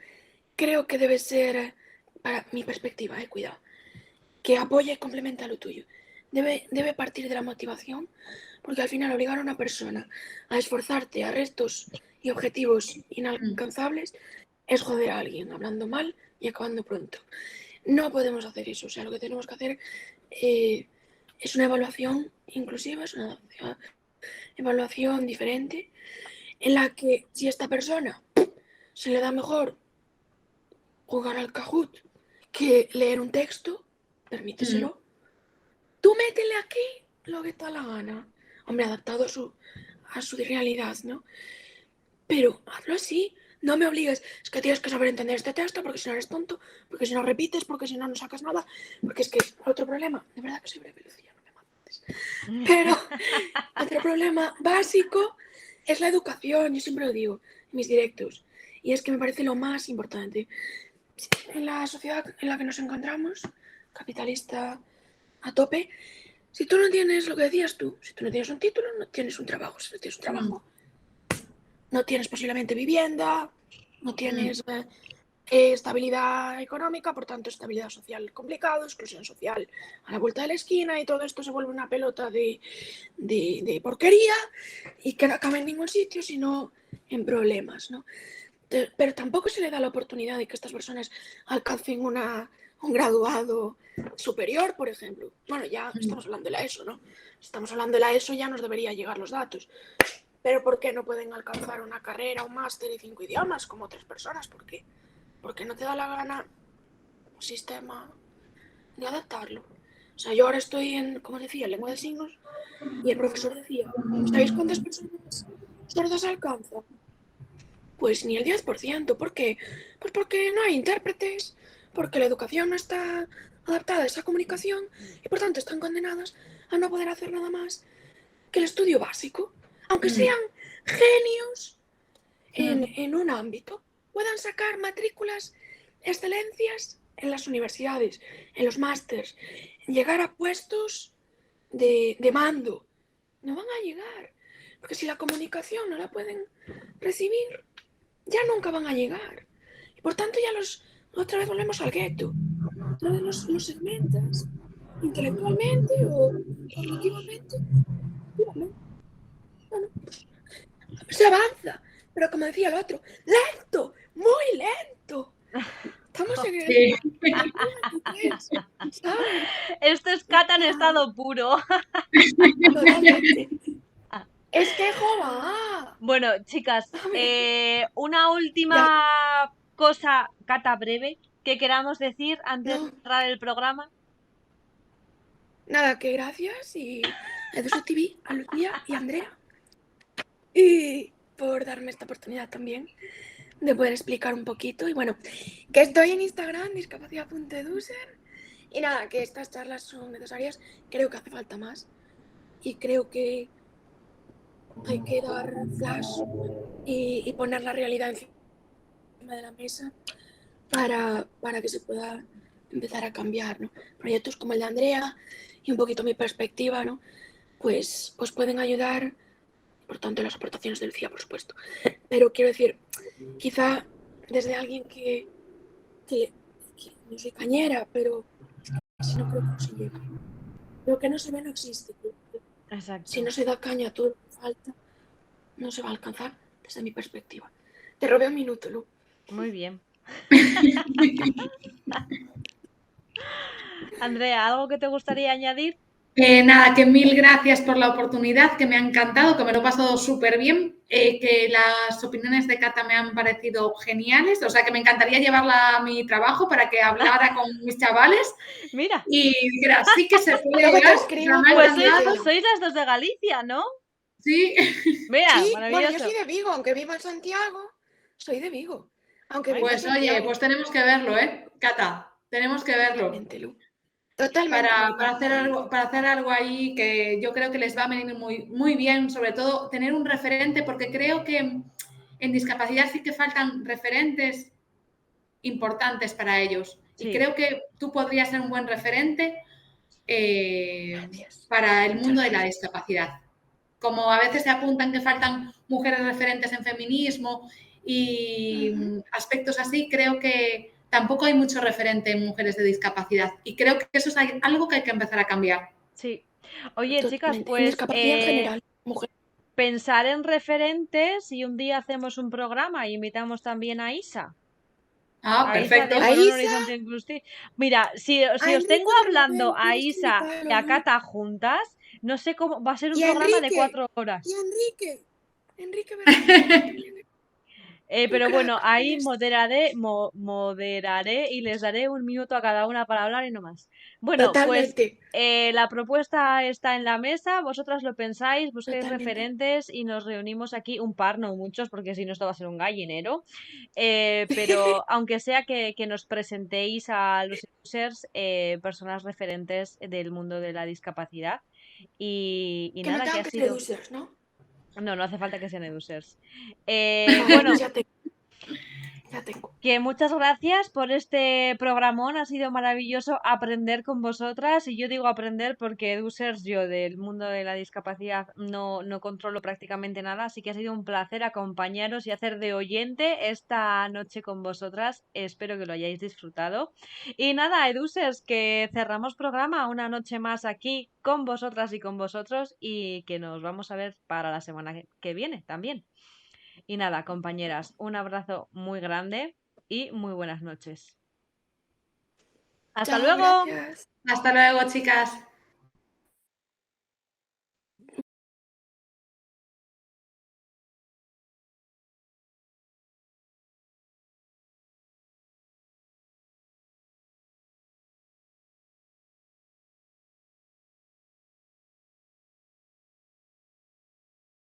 [SPEAKER 3] Creo que debe ser, para mi perspectiva, cuidado, que apoye y complementa lo tuyo. Debe partir de la motivación, porque al final obligar a una persona a esforzarte a restos y objetivos inalcanzables es joder a alguien, hablando mal y acabando pronto. No podemos hacer eso, o sea, lo que tenemos que hacer es una evaluación inclusiva, es una evaluación diferente, en la que si a esta persona se le da mejor jugar al Kahoot que leer un texto,
[SPEAKER 2] Mm.
[SPEAKER 3] permíteselo. Tú métele aquí lo que te da la gana. Hombre, adaptado a su realidad, ¿no? Pero hazlo así. No me obligues. Es que tienes que saber entender este texto porque si no eres tonto, porque si no repites, porque si no no sacas nada. Porque es que otro problema. De verdad que soy breve, Lucía, no me mates. Pero otro problema básico es la educación. Yo siempre lo digo en mis directos. Y es que me parece lo más importante. En la sociedad en la que nos encontramos, capitalista a tope, si tú no tienes lo que decías tú, si tú no tienes un título, no tienes un trabajo. Si no tienes un
[SPEAKER 2] Mm.
[SPEAKER 3] trabajo, no tienes posiblemente vivienda, no
[SPEAKER 2] Mm.
[SPEAKER 3] tienes estabilidad económica, por tanto, estabilidad social complicado, exclusión social a la vuelta de la esquina y todo esto se vuelve una pelota de porquería y que no acaba en ningún sitio, sino en problemas, ¿no? Pero tampoco se le da la oportunidad de que estas personas alcancen un graduado superior, por ejemplo. Bueno, ya estamos hablando de la ESO, ¿no? Si estamos hablando de la ESO ya nos debería llegar los datos. Pero ¿por qué no pueden alcanzar una carrera, un máster y 5 idiomas como otras personas? ¿Por qué? Porque no te da la gana un sistema de adaptarlo. O sea, yo ahora estoy en, como decía, lengua de signos, y el profesor decía, ¿sabéis cuántas personas sordas alcanza? Pues ni el 10%. ¿Por qué? Pues porque no hay intérpretes, porque la educación no está adaptada a esa comunicación y por tanto están condenadas a no poder hacer nada más que el estudio básico. Aunque sean genios en un ámbito, puedan sacar matrículas, excelencias en las universidades, en los másters, llegar a puestos de mando. No van a llegar, porque si la comunicación no la pueden recibir, ya nunca van a llegar. Y por tanto ya otra vez volvemos al gueto. Otra vez los segmentas intelectualmente o cognitivamente. Bueno, se avanza, pero como decía el otro, lento, muy lento. Estamos en el
[SPEAKER 2] Sí.
[SPEAKER 3] 2023, ¿sabes?
[SPEAKER 1] Esto es Cata en estado puro.
[SPEAKER 3] Totalmente. Es que joda.
[SPEAKER 1] Bueno, chicas,
[SPEAKER 3] A ver,
[SPEAKER 1] una última cosa, Cata, breve, que queramos decir antes de
[SPEAKER 3] no,
[SPEAKER 1] cerrar el programa.
[SPEAKER 3] nada, que gracias y a Eduso TV, a Lucía y a Andrea. Y por darme esta oportunidad también de poder explicar un poquito. Y bueno, que estoy en Instagram, discapacidad.eduser. Y nada, que estas charlas son necesarias. Creo que hace falta más. Y creo que hay que dar flash y poner la realidad encima de la mesa para que se pueda empezar a cambiar, ¿no? Proyectos como el de Andrea y un poquito mi perspectiva, ¿no? Pues pueden ayudar, por tanto las aportaciones de Lucía, por supuesto. Pero quiero decir, quizá desde alguien que no soy cañera, pero si no creo que no se llega. Lo que no se ve no existe.
[SPEAKER 1] Exacto.
[SPEAKER 3] Si no se da caña a todo lo que falta, no se va a alcanzar desde mi perspectiva. Te robé un minuto, Lu.
[SPEAKER 1] Muy bien. Andrea, ¿algo que te gustaría añadir?
[SPEAKER 2] Nada, que mil gracias por la oportunidad, que me ha encantado, que me lo he pasado súper bien, que las opiniones de Cata me han parecido geniales, o sea que me encantaría llevarla a mi trabajo para que hablara con mis chavales
[SPEAKER 1] Mira,
[SPEAKER 2] y dijera, sí que se puede
[SPEAKER 3] Luego te
[SPEAKER 2] llegar,
[SPEAKER 3] escribo.
[SPEAKER 2] me ha
[SPEAKER 1] pues
[SPEAKER 2] encantado,
[SPEAKER 1] sois las dos de Galicia, ¿no?
[SPEAKER 2] sí.
[SPEAKER 1] Mira,
[SPEAKER 3] Sí, bueno, yo
[SPEAKER 1] maravilloso.
[SPEAKER 3] soy de Vigo, aunque vivo en Santiago, soy de Vigo. Aunque
[SPEAKER 1] Ay,
[SPEAKER 3] vivo en
[SPEAKER 2] Pues oye,
[SPEAKER 3] Santiago.
[SPEAKER 2] pues tenemos que verlo, ¿eh, Cata? Tenemos que verlo.
[SPEAKER 3] Totalmente, Lu. Totalmente, Marina.
[SPEAKER 2] Para hacer algo ahí que yo creo que les va a venir muy, muy bien, sobre todo tener un referente, porque creo que en discapacidad sí que faltan referentes importantes para ellos. Y
[SPEAKER 1] sí,
[SPEAKER 2] creo que tú podrías ser un buen referente
[SPEAKER 3] Gracias.
[SPEAKER 2] para el
[SPEAKER 3] Muchas
[SPEAKER 2] mundo de la
[SPEAKER 3] gracias.
[SPEAKER 2] discapacidad. Como a veces se apuntan que faltan mujeres referentes en feminismo y aspectos así, creo que tampoco hay mucho referente en mujeres de discapacidad. Y creo que eso es algo que hay que empezar a cambiar.
[SPEAKER 1] sí. Oye, chicas,
[SPEAKER 3] Totalmente. En
[SPEAKER 1] pues
[SPEAKER 3] discapacidad en general, mujer.
[SPEAKER 1] pensar en referentes y un día hacemos un programa y invitamos también a Isa.
[SPEAKER 2] Ah,
[SPEAKER 1] A Isa de
[SPEAKER 2] perfecto.
[SPEAKER 3] A
[SPEAKER 1] Por un
[SPEAKER 3] Isa,
[SPEAKER 1] Horizonte Inclusivo. Mira,
[SPEAKER 3] a
[SPEAKER 1] si os tengo
[SPEAKER 3] Enrico de
[SPEAKER 1] hablando
[SPEAKER 3] Remogén,
[SPEAKER 1] a
[SPEAKER 3] tienes que
[SPEAKER 1] Isa y
[SPEAKER 3] invitarlo,
[SPEAKER 1] a
[SPEAKER 3] Lu.
[SPEAKER 1] Cata juntas, no sé cómo, va a ser un
[SPEAKER 3] Y a
[SPEAKER 1] programa de
[SPEAKER 3] Enrique.
[SPEAKER 1] 4 horas.
[SPEAKER 3] Y a Enrique. Enrique Bermúdez también. Un
[SPEAKER 1] Pero bueno,
[SPEAKER 3] crack en
[SPEAKER 1] ahí
[SPEAKER 3] esto.
[SPEAKER 1] moderaré y les daré un minuto a cada una para hablar y no más. Bueno, pues
[SPEAKER 3] Totalmente.
[SPEAKER 1] la propuesta está en la mesa, vosotras lo pensáis, busquéis
[SPEAKER 3] Totalmente.
[SPEAKER 1] referentes y nos reunimos aquí un par, no muchos, porque si no esto va a ser un gallinero. Pero aunque sea que nos presentéis a los users, personas referentes del mundo de la discapacidad. Y
[SPEAKER 3] Que no
[SPEAKER 1] nada, que
[SPEAKER 3] tengan
[SPEAKER 1] ha
[SPEAKER 3] que ser
[SPEAKER 1] sido...
[SPEAKER 3] users, ¿no?
[SPEAKER 1] No, no hace falta que sean edusers.
[SPEAKER 3] Vale, pues
[SPEAKER 1] Bueno,
[SPEAKER 3] ya tengo. Ya tengo.
[SPEAKER 1] que muchas gracias por este programón, ha sido maravilloso aprender con vosotras y yo digo aprender porque users yo del mundo de la discapacidad no controlo prácticamente nada, así que ha sido un placer acompañaros y hacer de oyente esta noche con vosotras, espero que lo hayáis disfrutado. Y nada, Edusers, que cerramos programa una noche más aquí con vosotras y con vosotros y que nos vamos a ver para la semana que viene también. Y nada, compañeras, un abrazo muy grande y muy buenas noches. ¡Hasta
[SPEAKER 3] Chao,
[SPEAKER 1] luego!
[SPEAKER 3] gracias.
[SPEAKER 2] Hasta luego, chicas.